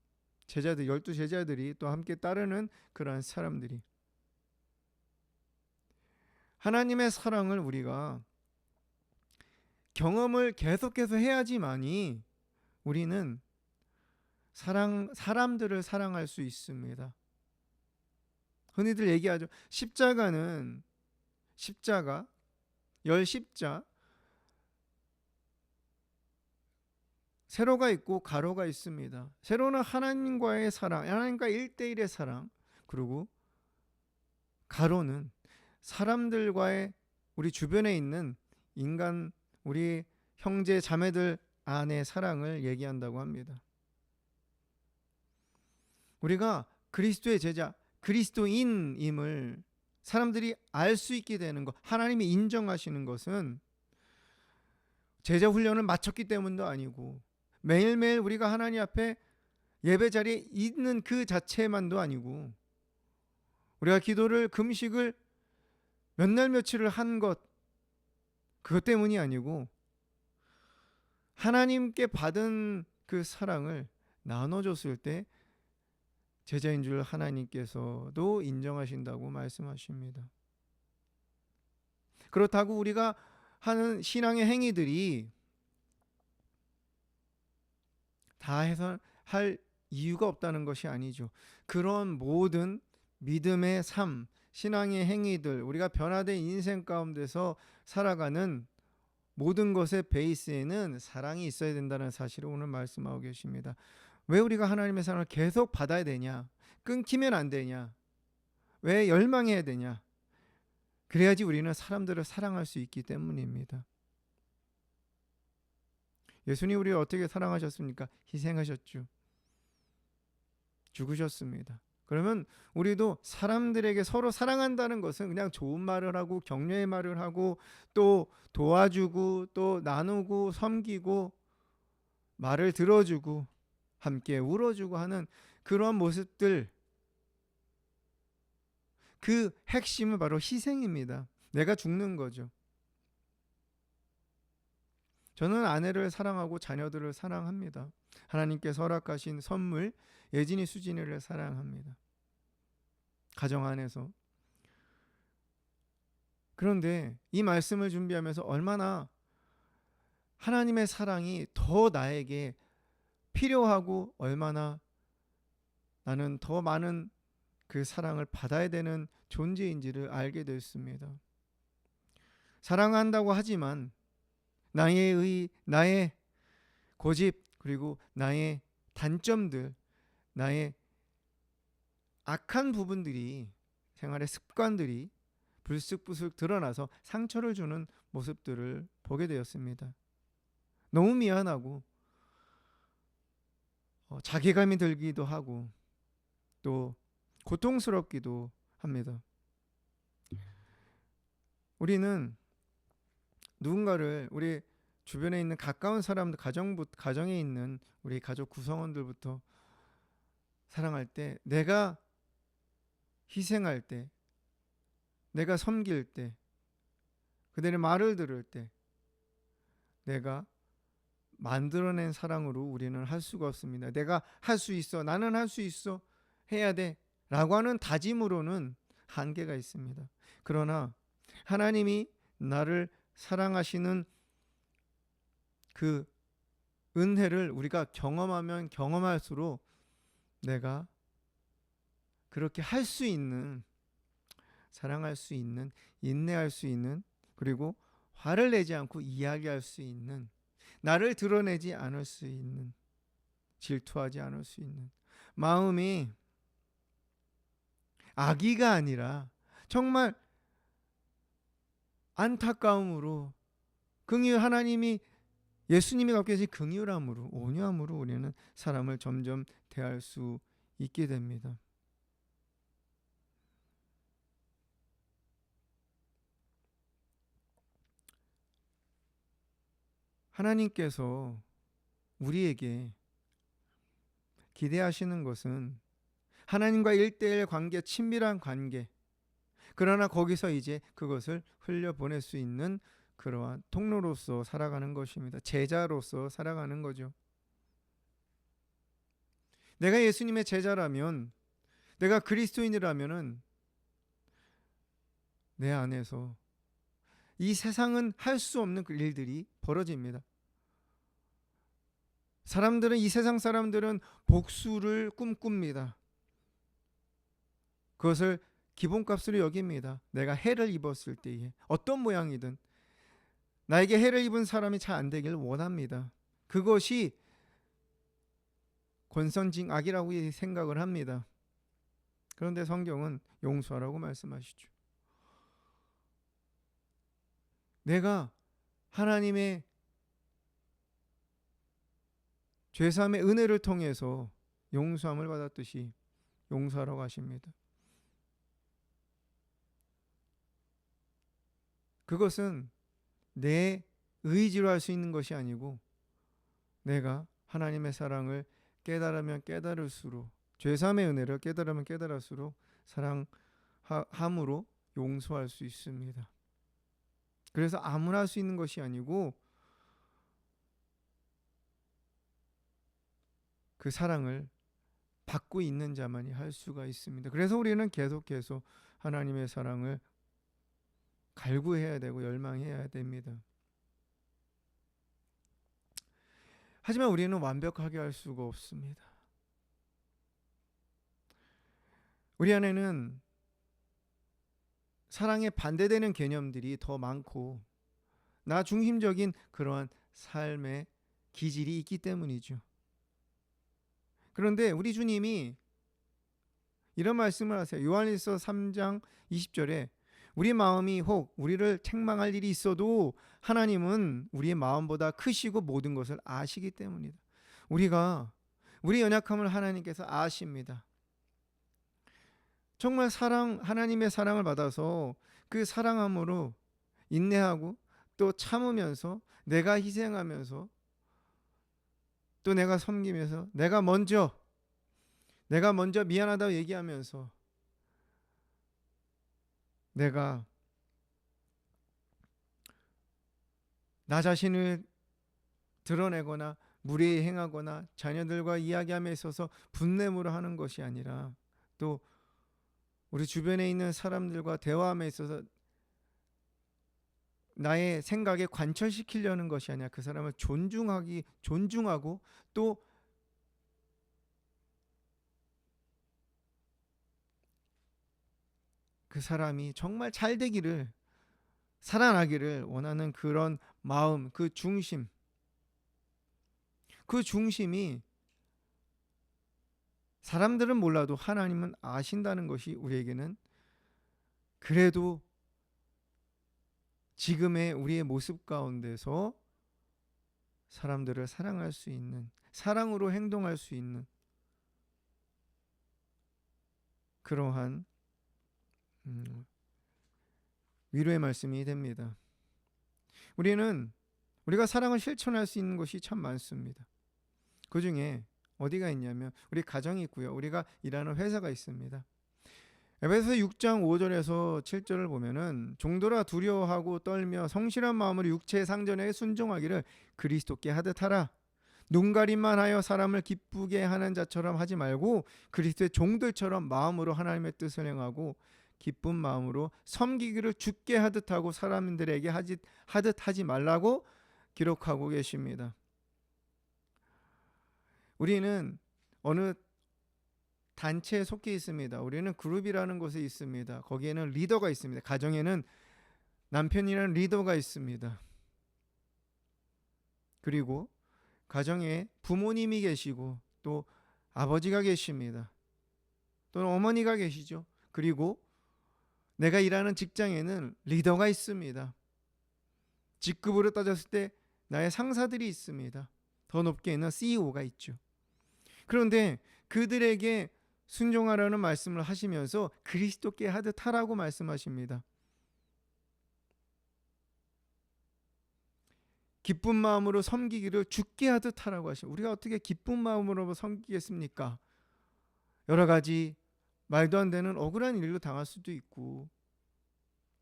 제자들, 12제자들이 또 함께 따르는 그러한 사람들이, 하나님의 사랑을 우리가 경험을 계속해서 해야지만이 우리는 사람들을 사랑할 수 있습니다. 흔히들 얘기하죠. 십자가, 열십자, 세로가 있고 가로가 있습니다. 세로는 하나님과의 사랑, 하나님과 1대1의 사랑, 그리고 가로는 사람들과의, 우리 주변에 있는 인간, 우리 형제 자매들 안의 사랑을 얘기한다고 합니다. 우리가 그리스도의 제자, 그리스도인임을 사람들이 알 수 있게 되는 것, 하나님이 인정하시는 것은 제자 훈련을 마쳤기 때문도 아니고 매일매일 우리가 하나님 앞에 예배 자리에 있는 그 자체만도 아니고 우리가 기도를, 금식을 몇 날 며칠을 한 것, 그것 때문이 아니고 하나님께 받은 그 사랑을 나눠줬을 때 제자인 줄 하나님께서도 인정하신다고 말씀하십니다. 그렇다고 우리가 하는 신앙의 행위들이 다 해서 할 이유가 없다는 것이 아니죠. 그런 모든 믿음의 삶, 신앙의 행위들, 우리가 변화된 인생 가운데서 살아가는 모든 것의 베이스에는 사랑이 있어야 된다는 사실을 오늘 말씀하고 계십니다. 왜 우리가 하나님의 사랑을 계속 받아야 되냐? 끊기면 안 되냐? 왜 열망해야 되냐? 그래야지 우리는 사람들을 사랑할 수 있기 때문입니다. 예수님 우리를 어떻게 사랑하셨습니까? 희생하셨죠. 죽으셨습니다. 그러면 우리도 사람들에게 서로 사랑한다는 것은 그냥 좋은 말을 하고 격려의 말을 하고 또 도와주고 또 나누고 섬기고 말을 들어주고 함께 울어주고 하는 그런 모습들, 그 핵심은 바로 희생입니다. 내가 죽는 거죠. 저는 아내를 사랑하고 자녀들을 사랑합니다. 하나님께서 허락하신 선물 예진이 수진이를 사랑합니다. 가정 안에서. 그런데 이 말씀을 준비하면서 얼마나 하나님의 사랑이 더 나에게 필요하고 얼마나 나는 더 많은 그 사랑을 받아야 되는 존재인지를 알게 됐습니다. 사랑한다고 하지만 나의 고집 그리고 나의 단점들, 나의 악한 부분들이, 생활의 습관들이 불쑥불쑥 드러나서 상처를 주는 모습들을 보게 되었습니다. 너무 미안하고 자괴감이 들기도 하고 또 고통스럽기도 합니다. 우리는 누군가를, 우리 주변에 있는 가까운 사람들, 가정에 있는 우리 가족 구성원들부터 사랑할 때, 내가 희생할 때, 내가 섬길 때, 그들의 말을 들을 때, 내가 만들어낸 사랑으로 우리는 할 수가 없습니다. 내가 할 수 있어, 나는 할 수 있어, 해야 돼 라고 하는 다짐으로는 한계가 있습니다. 그러나 하나님이 나를 사랑하시는 그 은혜를 우리가 경험하면 경험할수록 내가 그렇게 할 수 있는, 사랑할 수 있는, 인내할 수 있는, 그리고 화를 내지 않고 이야기할 수 있는, 나를 드러내지 않을 수 있는, 질투하지 않을 수 있는 마음이 악의가 아니라 정말 안타까움으로, 긍휼, 하나님이 예수님이 갖고 계신 긍휼함으로, 온유함으로 우리는 사람을 점점 대할 수 있게 됩니다. 하나님께서 우리에게 기대하시는 것은 하나님과 1:1 관계, 친밀한 관계, 그러나 거기서 이제 그것을 흘려보낼 수 있는 그러한 통로로서 살아가는 것입니다. 제자로서 살아가는 거죠. 내가 예수님의 제자라면, 내가 그리스도인이라면은 내 안에서 이 세상은 할 수 없는 그 일들이 벌어집니다. 이 세상 사람들은 복수를 꿈꿉니다. 그것을 기본값으로 여깁니다. 내가 해를 입었을 때에 어떤 모양이든 나에게 해를 입은 사람이 잘 안 되길 원합니다. 그것이 권선징악이라고 생각을 합니다. 그런데 성경은 용서하라고 말씀하시죠. 내가 하나님의 죄사함의 은혜를 통해서 용서함을 받았듯이 용서하라고 하십니다. 그것은 내 의지로 할 수 있는 것이 아니고 내가 하나님의 사랑을 깨달으면 깨달을수록, 죄사함의 은혜를 깨달으면 깨달을수록 사랑함으로 용서할 수 있습니다. 그래서 아무나 할 수 있는 것이 아니고 그 사랑을 받고 있는 자만이 할 수가 있습니다. 그래서 우리는 계속해서 하나님의 사랑을 갈구해야 되고 열망해야 됩니다. 하지만 우리는 완벽하게 할 수가 없습니다. 우리 안에는 사랑에 반대되는 개념들이 더 많고 나 중심적인 그러한 삶의 기질이 있기 때문이죠. 그런데 우리 주님이 이런 말씀을 하세요. 요한일서 3장 20절에 우리 마음이 혹 우리를 책망할 일이 있어도 하나님은 우리의 마음보다 크시고 모든 것을 아시기 때문이다. 우리 연약함을 하나님께서 아십니다. 정말 하나님의 사랑을 받아서 그 사랑함으로 인내하고 또 참으면서 내가 희생하면서 또 내가 섬기면서 내가 먼저 미안하다고 얘기하면서 내가 나 자신을 드러내거나 무례히 행하거나 자녀들과 이야기함에 있어서 분냄으로 하는 것이 아니라 또 우리 주변에 있는 사람들과 대화함에 있어서 나의 생각에 관철시키려는 것이 아니라 그 사람을 존중하고 또 그 사람이 정말 잘 되기를 살아나기를 원하는 그런 마음, 그 중심이 사람들은 몰라도 하나님은 아신다는 것이 우리에게는 그래도 지금의 우리의 모습 가운데서 사람들을 사랑할 수 있는, 사랑으로 행동할 수 있는 그러한 위로의 말씀이 됩니다. 우리가 사랑을 실천할 수 있는 것이 참 많습니다. 그 중에 어디가 있냐면 우리 가정이 있고요. 우리가 일하는 회사가 있습니다. 에베소서 6장 5절에서 7절을 보면은 종들아 두려워하고 떨며 성실한 마음으로 육체의 상전에 순종하기를 그리스도께 하듯 하라. 눈가림만 하여 사람을 기쁘게 하는 자처럼 하지 말고 그리스도의 종들처럼 마음으로 하나님의 뜻을 행하고 기쁜 마음으로 섬기기를 주께 하듯 하고 사람들에게 하듯 하지 말라고 기록하고 계십니다. 우리는 어느 단체에 속해 있습니다. 우리는 그룹이라는 곳에 있습니다. 거기에는 리더가 있습니다. 가정에는 남편이라는 리더가 있습니다. 그리고 가정에 부모님이 계시고 또 아버지가 계십니다. 또는 어머니가 계시죠. 그리고 내가 일하는 직장에는 리더가 있습니다. 직급으로 따졌을 때 나의 상사들이 있습니다. 더 높게 있는 CEO가 있죠. 그런데 그들에게 순종하라는 말씀을 하시면서 그리스도께 하듯 하라고 말씀하십니다. 기쁜 마음으로 섬기기를 주께 하듯 하라고 하십니다. 우리가 어떻게 기쁜 마음으로 섬기겠습니까? 여러 가지 말도 안 되는 억울한 일로 당할 수도 있고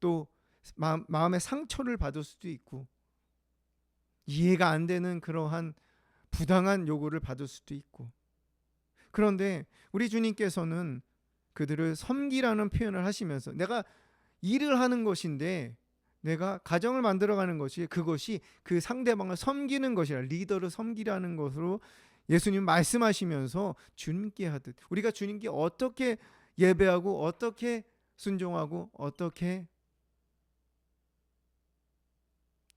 또 마음의 상처를 받을 수도 있고 이해가 안 되는 그러한 부당한 요구를 받을 수도 있고 그런데 우리 주님께서는 그들을 섬기라는 표현을 하시면서 내가 일을 하는 것인데 내가 가정을 만들어가는 것이 그것이 그 상대방을 섬기는 것이라 리더를 섬기라는 것으로 예수님 말씀하시면서 주님께 하듯 우리가 주님께 어떻게 예배하고 어떻게 순종하고 어떻게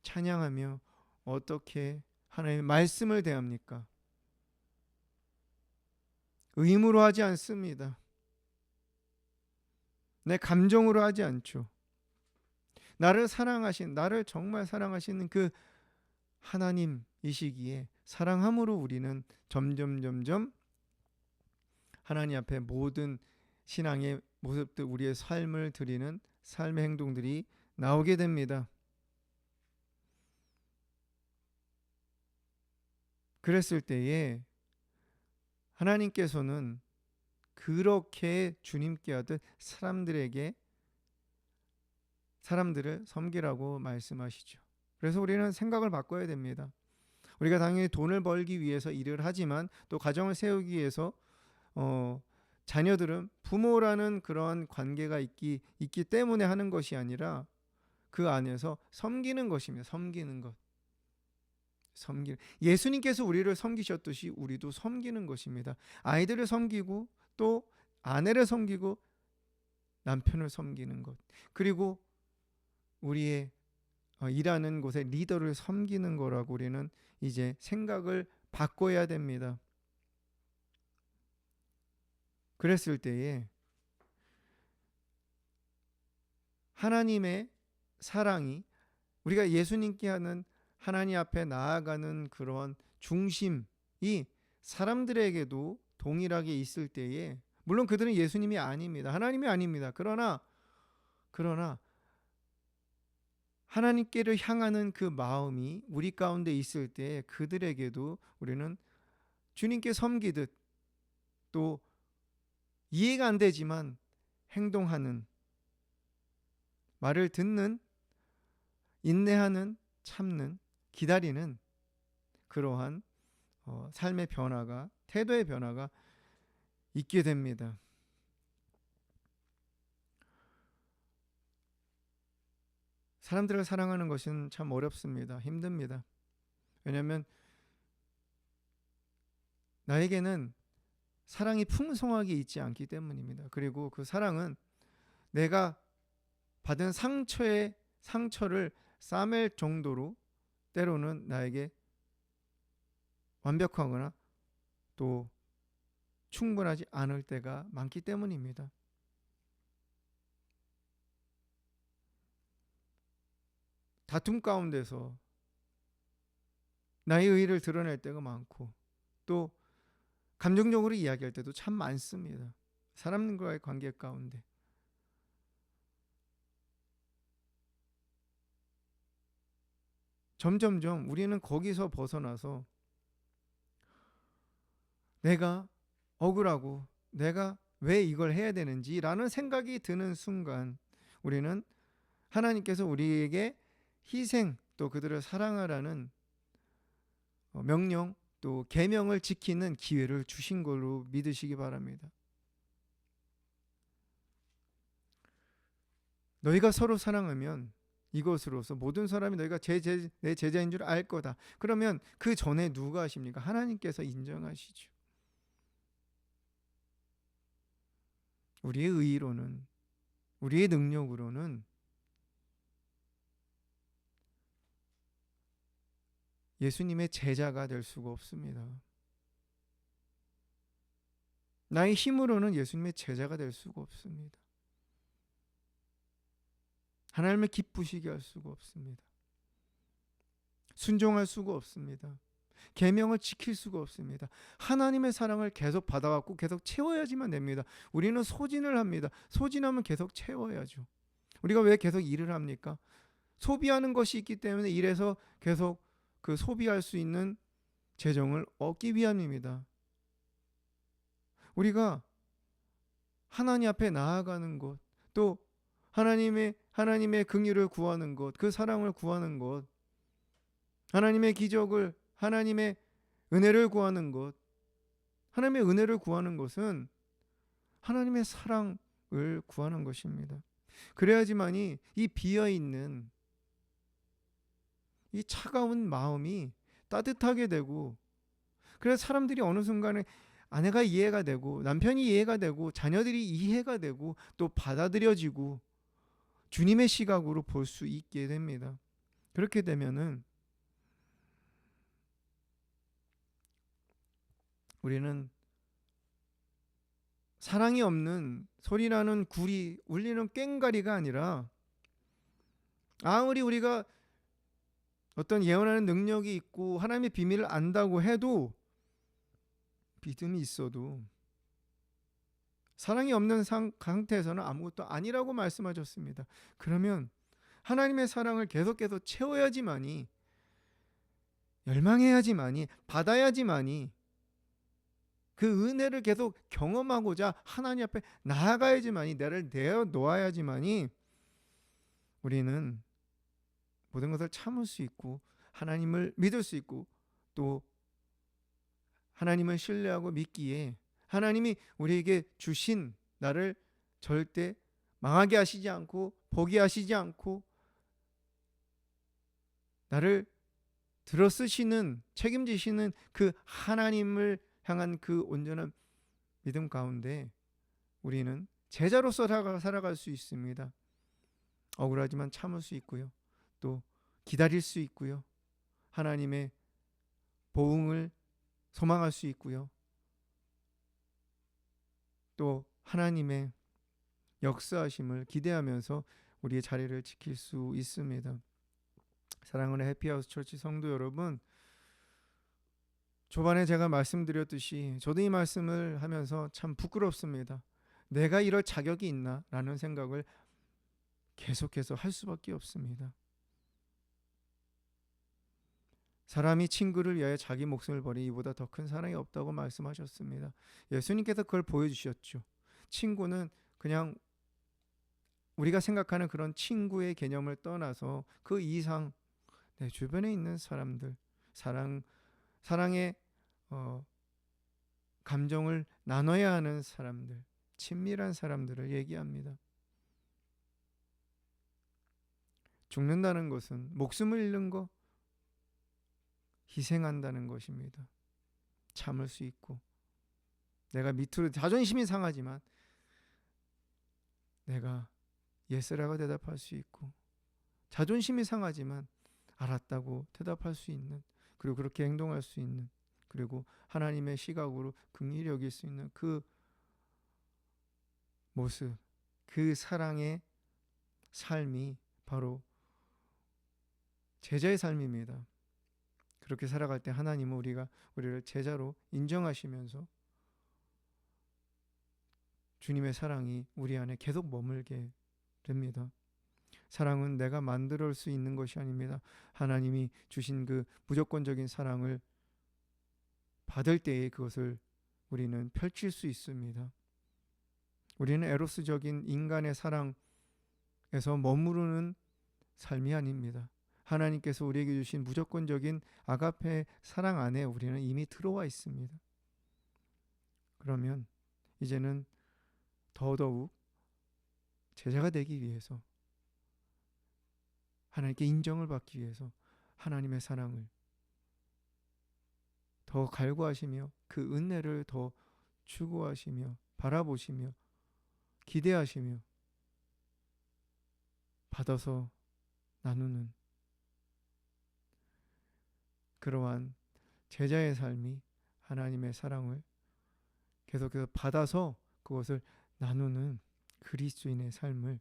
찬양하며 어떻게 하나님의 말씀을 대합니까? 의무로 하지 않습니다. 내 감정으로 하지 않죠. 나를 정말 사랑하시는 그 하나님이시기에 사랑함으로 우리는 점점 하나님 앞에 모든 신앙의 모습들 우리의 삶을 드리는 삶의 행동들이 나오게 됩니다. 그랬을 때에 하나님께서는 그렇게 주님께 하듯 사람들을 섬기라고 말씀하시죠. 그래서 우리는 생각을 바꿔야 됩니다. 우리가 당연히 돈을 벌기 위해서 일을 하지만 또 가정을 세우기 위해서 자녀들은 부모라는 그런 관계가 있기 때문에 하는 것이 아니라 그 안에서 섬기는 것입니다. 섬기는 것. 예수님께서 우리를 섬기셨듯이 우리도 섬기는 것입니다. 아이들을 섬기고 또 아내를 섬기고 남편을 섬기는 것, 그리고 우리의 일하는 곳의 리더를 섬기는 거라고 우리는 이제 생각을 바꿔야 됩니다. 그랬을 때에 하나님의 사랑이, 우리가 예수님께 하는 하나님 앞에 나아가는 그런 중심이 사람들에게도 동일하게 있을 때에, 물론 그들은 예수님이 아닙니다. 하나님이 아닙니다. 그러나 하나님께를 향하는 그 마음이 우리 가운데 있을 때 그들에게도 우리는 주님께 섬기듯, 또 이해가 안 되지만 행동하는, 말을 듣는, 인내하는, 참는, 기다리는 그러한 삶의 변화가, 태도의 변화가 있게 됩니다. 사람들을 사랑하는 것은 참 어렵습니다. 힘듭니다. 왜냐하면 나에게는 사랑이 풍성하게 있지 않기 때문입니다. 그리고 그 사랑은 내가 받은 상처를 싸맬 정도로 때로는 나에게 완벽하거나 또 충분하지 않을 때가 많기 때문입니다. 다툼 가운데서 나의 의의를 드러낼 때가 많고, 또 감정적으로 이야기할 때도 참 많습니다. 사람과의 관계 가운데. 점점점 우리는 거기서 벗어나서 내가 억울하고 내가 왜 이걸 해야 되는지라는 생각이 드는 순간, 우리는 하나님께서 우리에게 희생, 또 그들을 사랑하라는 명령, 또 계명을 지키는 기회를 주신 걸로 믿으시기 바랍니다. 너희가 서로 사랑하면 이것으로서 모든 사람이 너희가 내 제자인 줄 알 거다. 그러면 그 전에 누가 하십니까? 하나님께서 인정하시죠. 우리의 의의로는, 우리의 능력으로는 예수님의 제자가 될 수가 없습니다. 나의 힘으로는 예수님의 제자가 될 수가 없습니다. 하나님을 기쁘시게 할 수가 없습니다. 순종할 수가 없습니다. 계명을 지킬 수가 없습니다. 하나님의 사랑을 계속 받아갖고 계속 채워야지만 됩니다. 우리는 소진을 합니다. 소진하면 계속 채워야죠. 우리가 왜 계속 일을 합니까? 소비하는 것이 있기 때문에 일해서 계속 그 소비할 수 있는 재정을 얻기 위함입니다. 우리가 하나님 앞에 나아가는 것, 또 하나님의 긍휼을 구하는 것, 그 사랑을 구하는 것, 하나님의 기적을, 하나님의 은혜를 구하는 것, 하나님의 은혜를 구하는 것은 하나님의 사랑을 구하는 것입니다. 그래야지만이 이 비어있는 이 차가운 마음이 따뜻하게 되고, 그래서 사람들이 어느 순간에 아내가 이해가 되고, 남편이 이해가 되고, 자녀들이 이해가 되고, 또 받아들여지고 주님의 시각으로 볼 수 있게 됩니다. 그렇게 되면은 우리는 사랑이 없는, 소리나는 구리, 울리는 꽹과리가 아니라, 아무리 우리가 어떤 예언하는 능력이 있고 하나님의 비밀을 안다고 해도, 믿음이 있어도 사랑이 없는 상태에서는 아무것도 아니라고 말씀하셨습니다. 그러면 하나님의 사랑을 계속해서 채워야지만이, 열망해야지만이, 받아야지만이, 그 은혜를 계속 경험하고자 하나님 앞에 나아가야지만이, 나를 내어 놓아야지만이 우리는 모든 것을 참을 수 있고 하나님을 믿을 수 있고, 또 하나님을 신뢰하고 믿기에 하나님이 우리에게 주신 나를 절대 망하게 하시지 않고 포기하시지 않고 나를 들어쓰시는, 책임지시는 그 하나님을 향한 그 온전한 믿음 가운데 우리는 제자로서 살아갈 수 있습니다. 억울하지만 참을 수 있고요. 또 기다릴 수 있고요. 하나님의 보응을 소망할 수 있고요. 또 하나님의 역사하심을 기대하면서 우리의 자리를 지킬 수 있습니다. 사랑하는 해피하우스 처치 성도 여러분, 초반에 제가 말씀드렸듯이 저도 이 말씀을 하면서 참 부끄럽습니다. 내가 이럴 자격이 있나? 라는 생각을 계속해서 할 수밖에 없습니다. 사람이 친구를 위하여 자기 목숨을 버리니 이보다 더 큰 사랑이 없다고 말씀하셨습니다. 예수님께서 그걸 보여주셨죠. 친구는 그냥 우리가 생각하는 그런 친구의 개념을 떠나서 그 이상 내 주변에 있는 사람들, 사랑의 감정을 나눠야 하는 사람들, 친밀한 사람들을 얘기합니다. 죽는다는 것은 목숨을 잃는 것, 희생한다는 것입니다. 참을 수 있고, 내가 밑으로 자존심이 상하지만 내가 예스라고 대답할 수 있고, 자존심이 상하지만 알았다고 대답할 수 있는, 그리고 그렇게 행동할 수 있는, 그리고 하나님의 시각으로 긍휼히 여길 수 있는 그 모습, 그 사랑의 삶이 바로 제자의 삶입니다. 그렇게 살아갈 때 하나님은 우리를 제자로 인정하시면서 주님의 사랑이 우리 안에 계속 머물게 됩니다. 사랑은 내가 만들 수 있는 것이 아닙니다. 하나님이 주신 그 무조건적인 사랑을 받을 때에 그것을 우리는 펼칠 수 있습니다. 우리는 에로스적인 인간의 사랑에서 머무르는 삶이 아닙니다. 하나님께서 우리에게 주신 무조건적인 아가페 사랑 안에 우리는 이미 들어와 있습니다. 그러면 이제는 더더욱 제자가 되기 위해서, 하나님께 인정을 받기 위해서 하나님의 사랑을 더 갈구하시며 그 은혜를 더 추구하시며 바라보시며 기대하시며 받아서 나누는 그러한 제자의 삶이 하나님의 사랑을 계속해서 받아서 그것을 나누는 그리스도인의 삶을,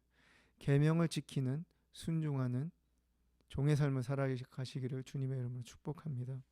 계명을 지키는 순종하는 종의 삶을 살아가시기를 주님의 이름으로 축복합니다.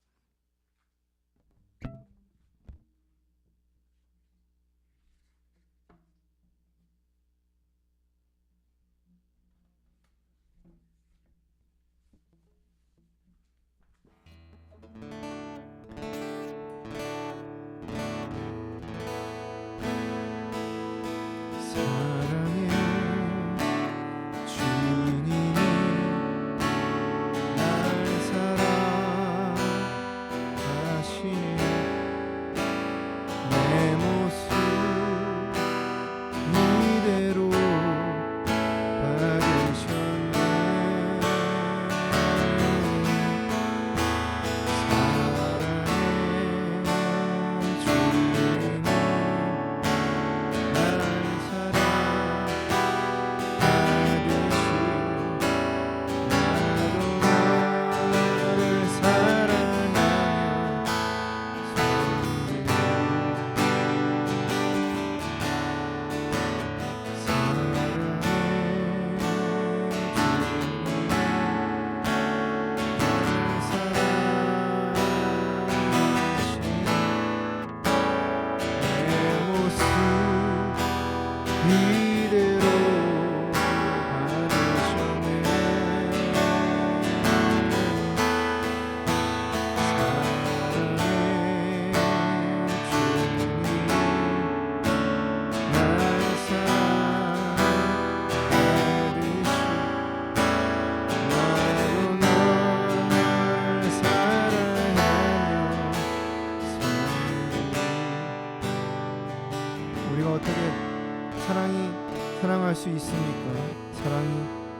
사랑할 수 있습니까? 사랑이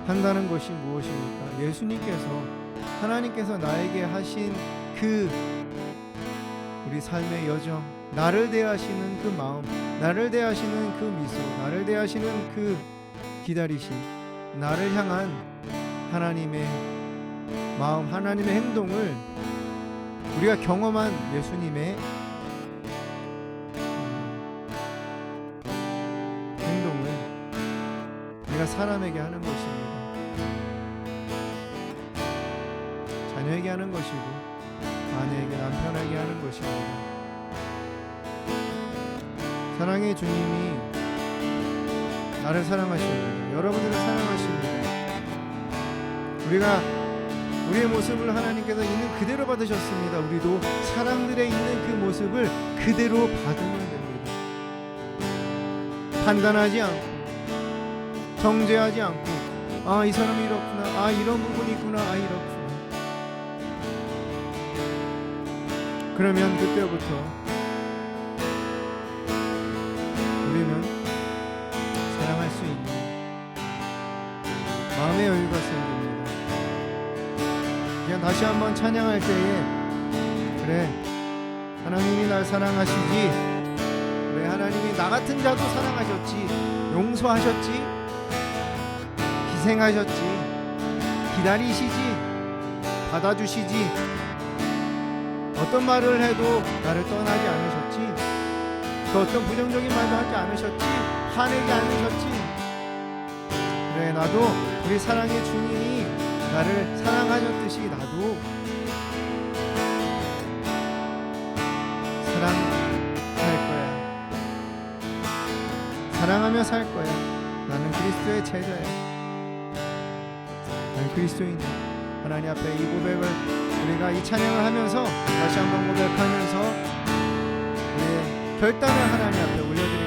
한다는 것이 무엇입니까? 예수님께서, 하나님께서 나에게 하신 그 우리 삶의 여정, 나를 대하시는 그 마음, 나를 대하시는 그 미소, 나를 대하시는 그 기다리심, 나를 향한 하나님의 마음, 하나님의 행동을 우리가 경험한 예수님의 행동을 우리가 사람에게 하는 것입니다. 자녀에게 하는 것이고 아내에게, 남편에게 하는 것입니다. 사랑의 주님이 나를 사랑하십니다. 여러분들을 사랑하십니다. 우리가 우리의 모습을 하나님께서 있는 그대로 받으셨습니다. 우리도 사람들의 있는 그 모습을 그대로 받으면 됩니다. 판단하지 않고, 정죄하지 않고, 아, 이 사람이 이렇구나, 아, 이런 부분이 있구나, 아, 이렇구나. 그러면 그때부터 우리는 사랑할 수 있는 마음의 여유가 생깁니다. 그냥 다시 한번 찬양할 때에, 그래, 하나님이 날 사랑하시지, 그래, 하나님이 나 같은 자도 사랑하셨지, 용서하셨지, 희생하셨지, 기다리시지, 받아주시지, 어떤 말을 해도 나를 떠나지 않으셨지, 또 어떤 부정적인 말도 하지 않으셨지, 화내지 않으셨지. 그래, 나도 우리 사랑의 주님이 나를 사랑하셨듯이 나도 사랑할 거야. 사랑하며 살 거야. 나는 그리스도의 제자야. 나는 그리스도인이야. 하나님 앞에 이 고백을, 우리가 이 찬양을 하면서 다시 한번 고백하면서 우리의 결단을 하나님 앞에 올려드리겠습니다.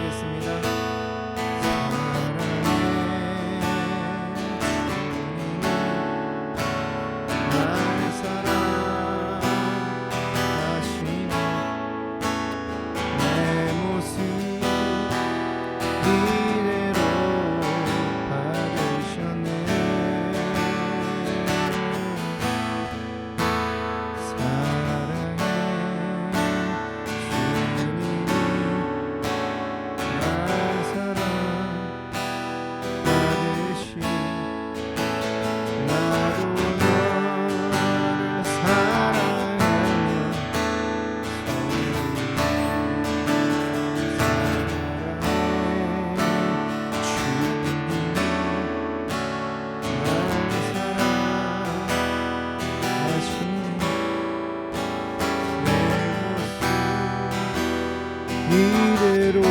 이대로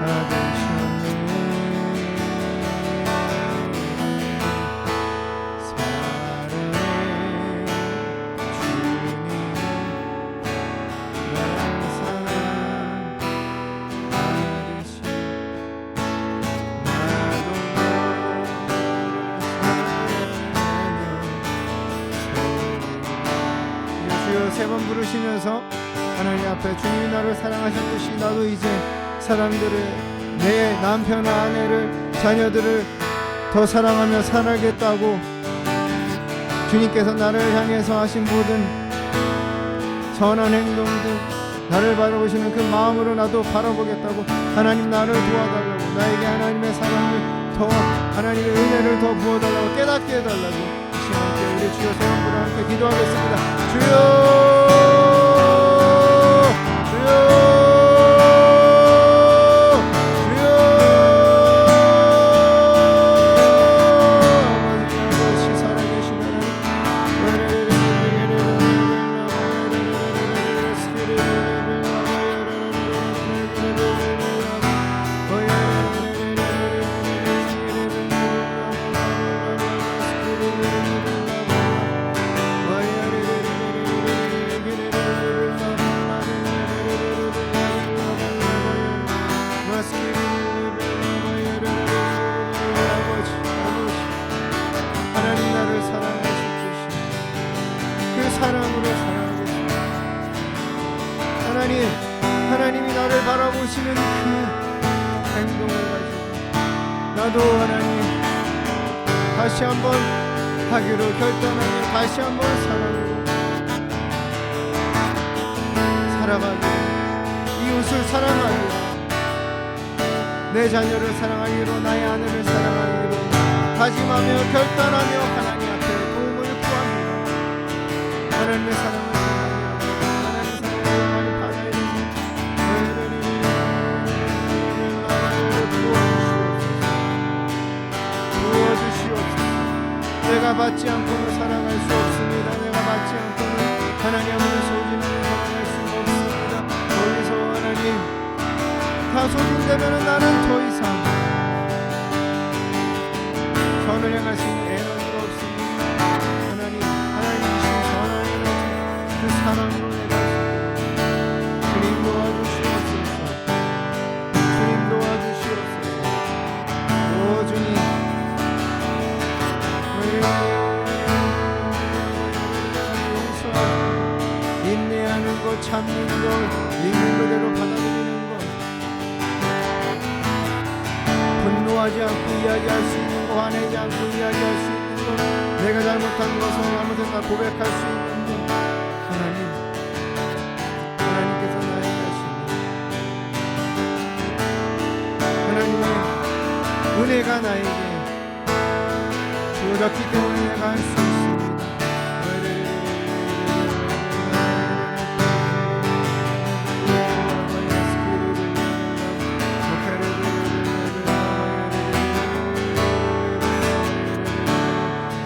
받으셨네. 사랑해 주님, 날 사랑하듯이 나도 너를 사랑하며. 주여 세 번 부르시면서 하나님 앞에, 주님이 나를 사랑하셨듯이 나도 이제 사람들을, 내 남편, 아내를, 자녀들을 더 사랑하며 살아야겠다고, 주님께서 나를 향해서 하신 모든 선한 행동들, 나를 바라보시는 그 마음으로 나도 바라보겠다고, 하나님 나를 도와달라고, 나에게 하나님의 사랑을 더, 하나님의 은혜를 더 부어달라고, 깨닫게 해달라고, 이 시간 우리 주여 세 번 부르며 함께 기도하겠습니다. 주여, 하나님이 나를 바라보시는 그 행동을 가지고 나도 하나님 다시 한번 하기로 결단하며 다시 한번 살아가고 이웃을 사랑하고 내 자녀를 사랑하기로 나의 아내를 사랑하기로 다짐하며 결단하며 하나님 앞에 도움을 구합니다. 하나님의 사랑을 하나님의 사랑을 많이 받아야 도와주시옵소서. 내가 받지 않고는 살아갈 수 없습니다. 내가 받지 않고는 하나님 앞에 소진하며 살아갈 수가 없습니다. 더 이상 하나님 다 소진되면 나는 더 이상 선을 행할 수 있는 에너지가 없습니다. 하나님 주신 선한 에너지 그 사랑으로 내가 주님 도와주시옵소서. 주님 도와주시옵소서. 오 주님 용서하고 인내하는 것 참는 것 있는 그대로 받아들이는 것 분노하지 않고 이야기할 수 있는 거 화내지 않고 이야기할 수 있는 거 내가 잘못한 것을 잘못했다 고백할 수 있는 것 하나님께서 나에게 하시니 하나님의 은혜가 나에게 주어졌기 때문에 내가 할 수 있습니다.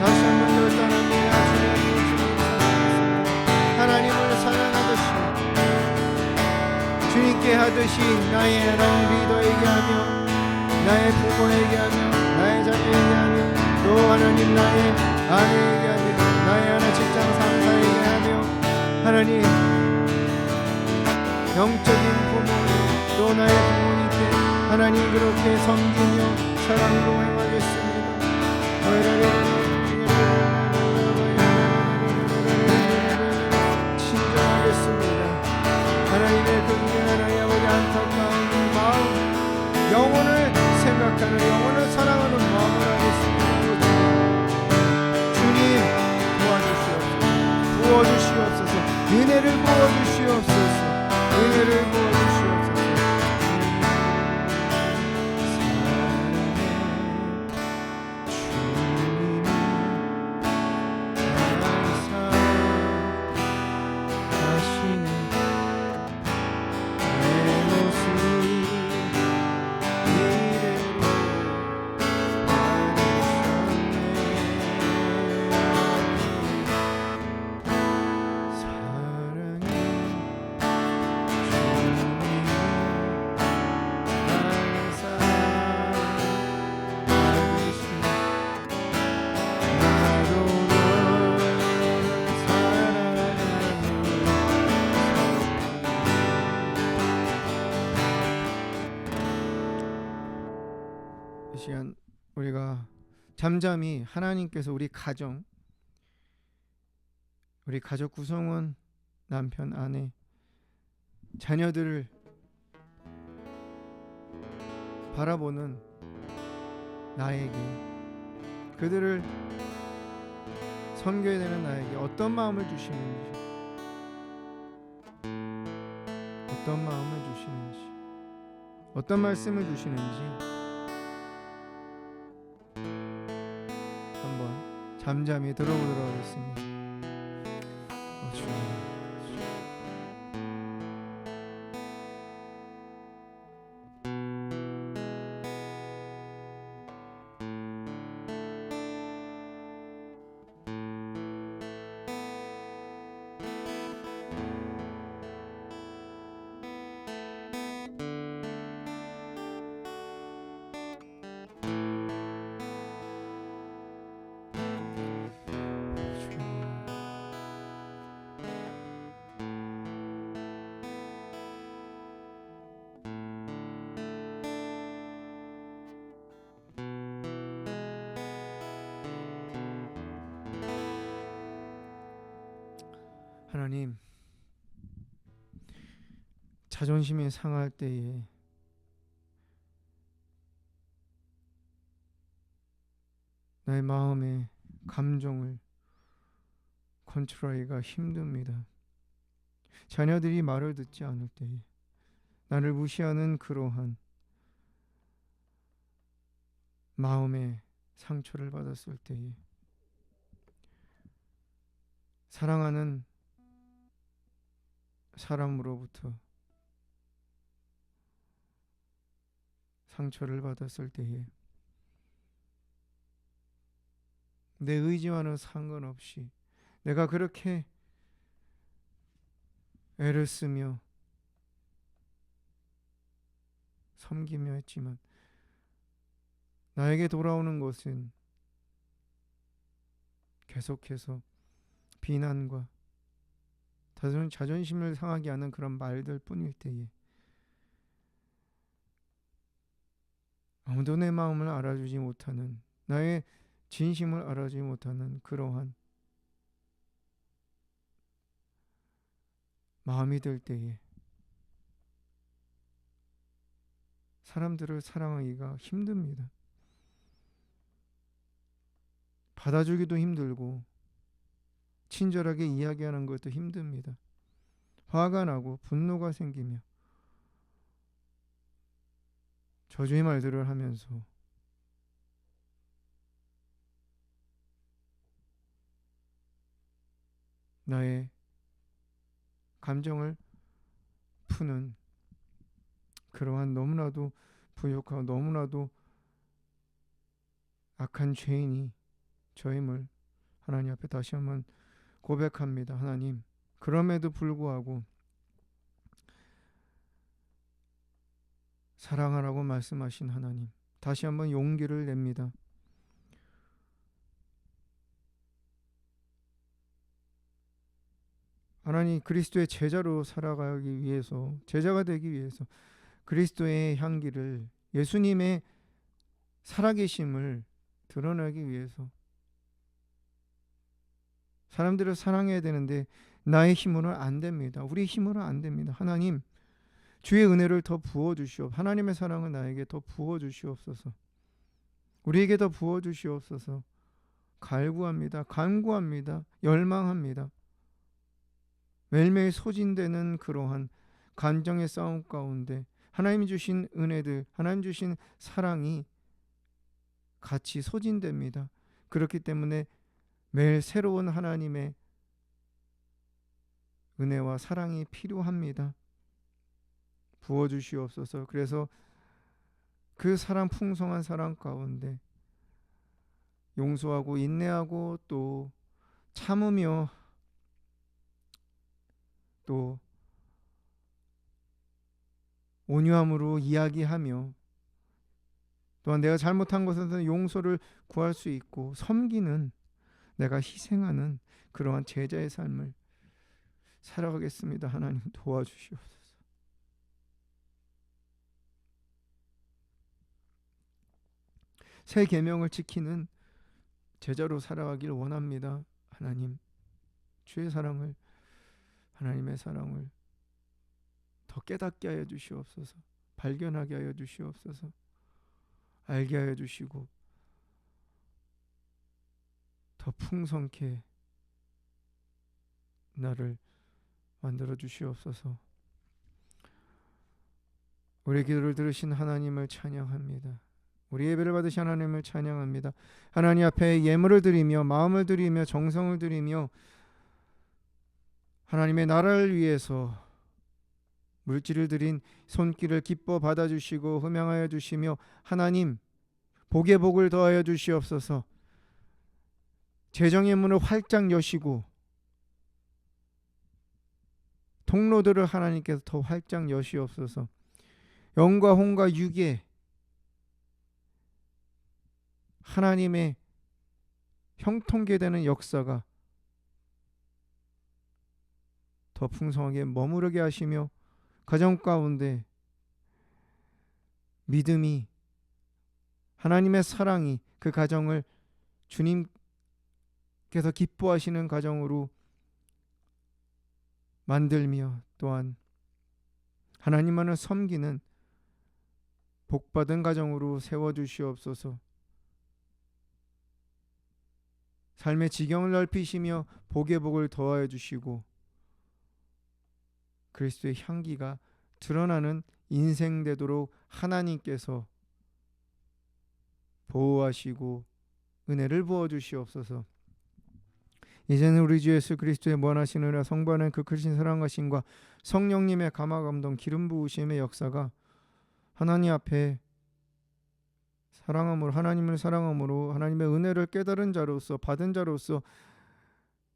다시 한번 결단합니다. 하나님을 사랑하듯이 주님께 하듯이 나의 하나님 리더에게 하며 나의 부모에게 하며 나의 자녀에게 하며 또 하나님 나의 아내에게 하며 나의 하나 직장 상사에게 하며 하나님 영적인 부모 또 나의 부모님께 하나님 그렇게 섬기며 사랑으로 행하겠습니다. 친절하겠습니다. 하나님의 긍휼 하나님 아버지 안타까운 마음 영혼을 생각하는 영혼을 사랑하는 마음을 하겠습니다. 주님 도와주시옵소서. 부어주시옵소서. 은혜를 부어주시옵소서. 은혜를 부어주시옵소서. 이 시간 우리가 잠잠히 하나님께서 우리 가족 구성원 남편 아내 자녀들을 바라보는 나에게 그들을 섬겨야 되는 나에게 어떤 마음을 주시는지 어떤 마음을 주시는지 어떤 말씀을 주시는지 한번 잠잠히 들어보도록 하겠습니다. 주님. 하나님, 자존심이 상할 때에 나의 마음의 감정을 컨트롤하기가 힘듭니다. 자녀들이 말을 듣지 않을 때에 나를 무시하는 그러한 마음의 상처를 받았을 때에 사랑하는 사람으로부터 상처를 받았을 때에 내 의지와는 상관없이 내가 그렇게 애를 쓰며 섬기며 했지만 나에게 돌아오는 것은 계속해서 비난과 자존심을 상하게 하는 그런 말들 뿐일 때에 아무도 내 마음을 알아주지 못하는, 나의 진심을 알아주지 못하는 그러한 마음이 들 때에 사람들을 사랑하기가 힘듭니다. 받아주기도 힘들고 친절하게 이야기하는 것도 힘듭니다. 화가 나고 분노가 생기며 저주의 말들을 하면서 나의 감정을 푸는 그러한 너무나도 부족하고 너무나도 악한 죄인이 저임을 하나님 앞에 다시 한번 고백합니다. 하나님, 그럼에도 불구하고 사랑하라고 말씀하신 하나님, 다시 한번 용기를 냅니다. 하나님, 그리스도의 제자로 살아가기 위해서, 제자가 되기 위해서 그리스도의 향기를, 예수님의 살아계심을 드러내기 위해서 사람들을 사랑해야 되는데 나의 힘으로는 안 됩니다. 우리 힘으로는 안 됩니다. 하나님, 주의 은혜를 더 부어주시옵소서. 하나님의 사랑을 나에게 더 부어주시옵소서. 우리에게 더 부어주시옵소서. 간구합니다. 간구합니다. 열망합니다. 매일매일 소진되는 그러한 감정의 싸움 가운데 하나님이 주신 은혜들, 하나님 주신 사랑이 같이 소진됩니다. 그렇기 때문에 매일 새로운 하나님의 은혜와 사랑이 필요합니다. 부어주시옵소서. 그래서 그 사랑, 풍성한 사랑 가운데 용서하고 인내하고 또 참으며 또 온유함으로 이야기하며 또한 내가 잘못한 것에서 용서를 구할 수 있고 섬기는, 내가 희생하는 그러한 제자의 삶을 살아가겠습니다. 하나님 도와주시옵소서. 새 계명을 지키는 제자로 살아가길 원합니다. 하나님, 주의 사랑을, 하나님의 사랑을 더 깨닫게 하여 주시옵소서. 발견하게 하여 주시옵소서. 알게 하여 주시고 더 풍성케 나를 만들어 주시옵소서. 우리 기도를 들으신 하나님을 찬양합니다. 우리 예배를 받으신 하나님을 찬양합니다. 하나님 앞에 예물을 드리며 마음을 드리며 정성을 드리며 하나님의 나라를 위해서 물질을 드린 손길을 기뻐 받아주시고 흠양하여 주시며 하나님 복의 복을 더하여 주시옵소서. 재정의 문을 활짝 여시고 통로들을 하나님께서 더 활짝 여시옵소서. 영과 혼과 육에 하나님의 형통케 되는 역사가 더 풍성하게 머무르게 하시며 가정 가운데 믿음이, 하나님의 사랑이 그 가정을 주님께서 기뻐하시는 가정으로 만들며 또한 하나님만을 섬기는 복받은 가정으로 세워주시옵소서. 삶의 지경을 넓히시며 복의 복을 더하여 주시고 그리스도의 향기가 드러나는 인생 되도록 하나님께서 보호하시고 은혜를 부어 주시옵소서. 이제는 우리 주 예수 그리스도의 무한하신 은혜와 성부하는 그 크신 사랑하심과 성령님의 감화 감동 기름 부으심의 역사가 하나님 앞에 사랑함으로, 하나님을 사랑함으로 하나님의 은혜를 깨달은 자로서, 받은 자로서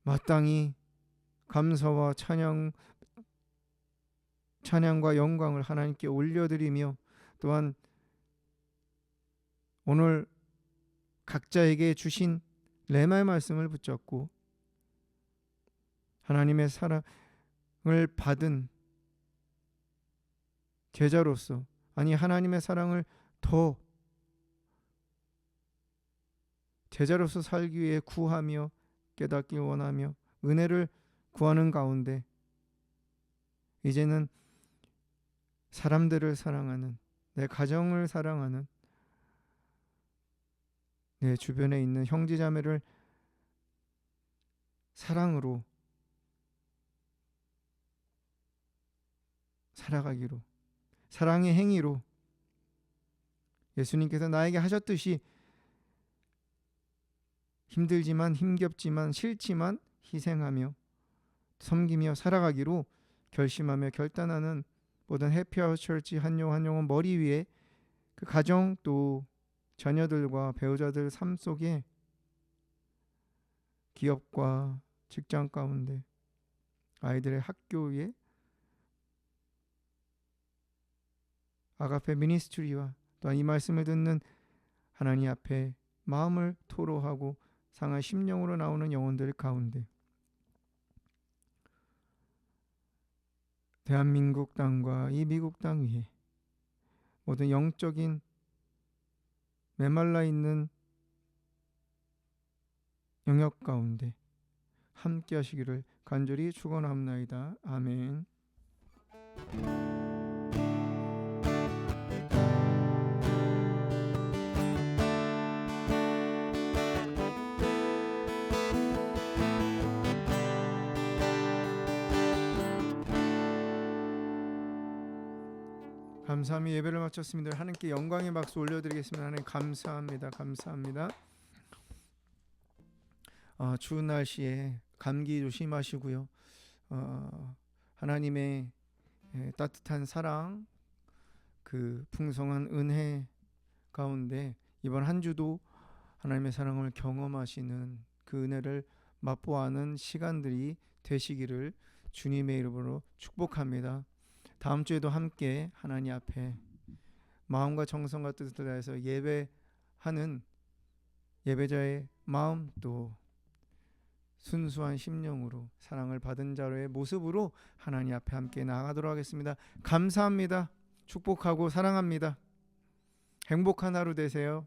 마땅히 감사와 찬양과 영광을 하나님께 올려드리며, 또한 오늘 각자에게 주신 레마의 말씀을 붙잡고 하나님의 사랑을 받은 제자로서, 아니 하나님의 사랑을 더 제자로서 살기 위해 구하며 깨닫기 원하며 은혜를 구하는 가운데 이제는 사람들을 사랑하는, 내 가정을 사랑하는, 내 주변에 있는 형제자매를 사랑으로 살아가기로, 사랑의 행위로 예수님께서 나에게 하셨듯이 힘들지만 힘겹지만 싫지만 희생하며 섬기며 살아가기로 결심하며 결단하는 모든 해피아웃 처치 한영은 머리 위에 그 가정 또 자녀들과 배우자들 삶 속에, 기업과 직장 가운데, 아이들의 학교에 아가페 미니스트리와 또한 이 말씀을 듣는 하나님 앞에 마음을 토로하고 상한 심령으로 나오는 영혼들 가운데 대한민국 땅과 이 미국 땅 위에 모든 영적인 메말라 있는 영역 가운데 함께 하시기를 간절히 축원합나이다. 아멘. 감사함이 예배를 마쳤습니다. 하나님께 영광의 박수 올려드리겠습니다. 하나님 감사합니다. 감사합니다. 추운 날씨에 감기 조심하시고요. 하나님의 따뜻한 사랑, 그 풍성한 은혜 가운데 이번 한 주도 하나님의 사랑을 경험하시는 그 은혜를 맛보아하는 시간들이 되시기를 주님의 이름으로 축복합니다. 다음 주에도 함께 하나님 앞에 마음과 정성과 뜻을 다해서 예배하는 예배자의 마음, 또 순수한 심령으로 사랑을 받은 자로의 모습으로 하나님 앞에 함께 나아가도록 하겠습니다. 감사합니다. 축복하고 사랑합니다. 행복한 하루 되세요.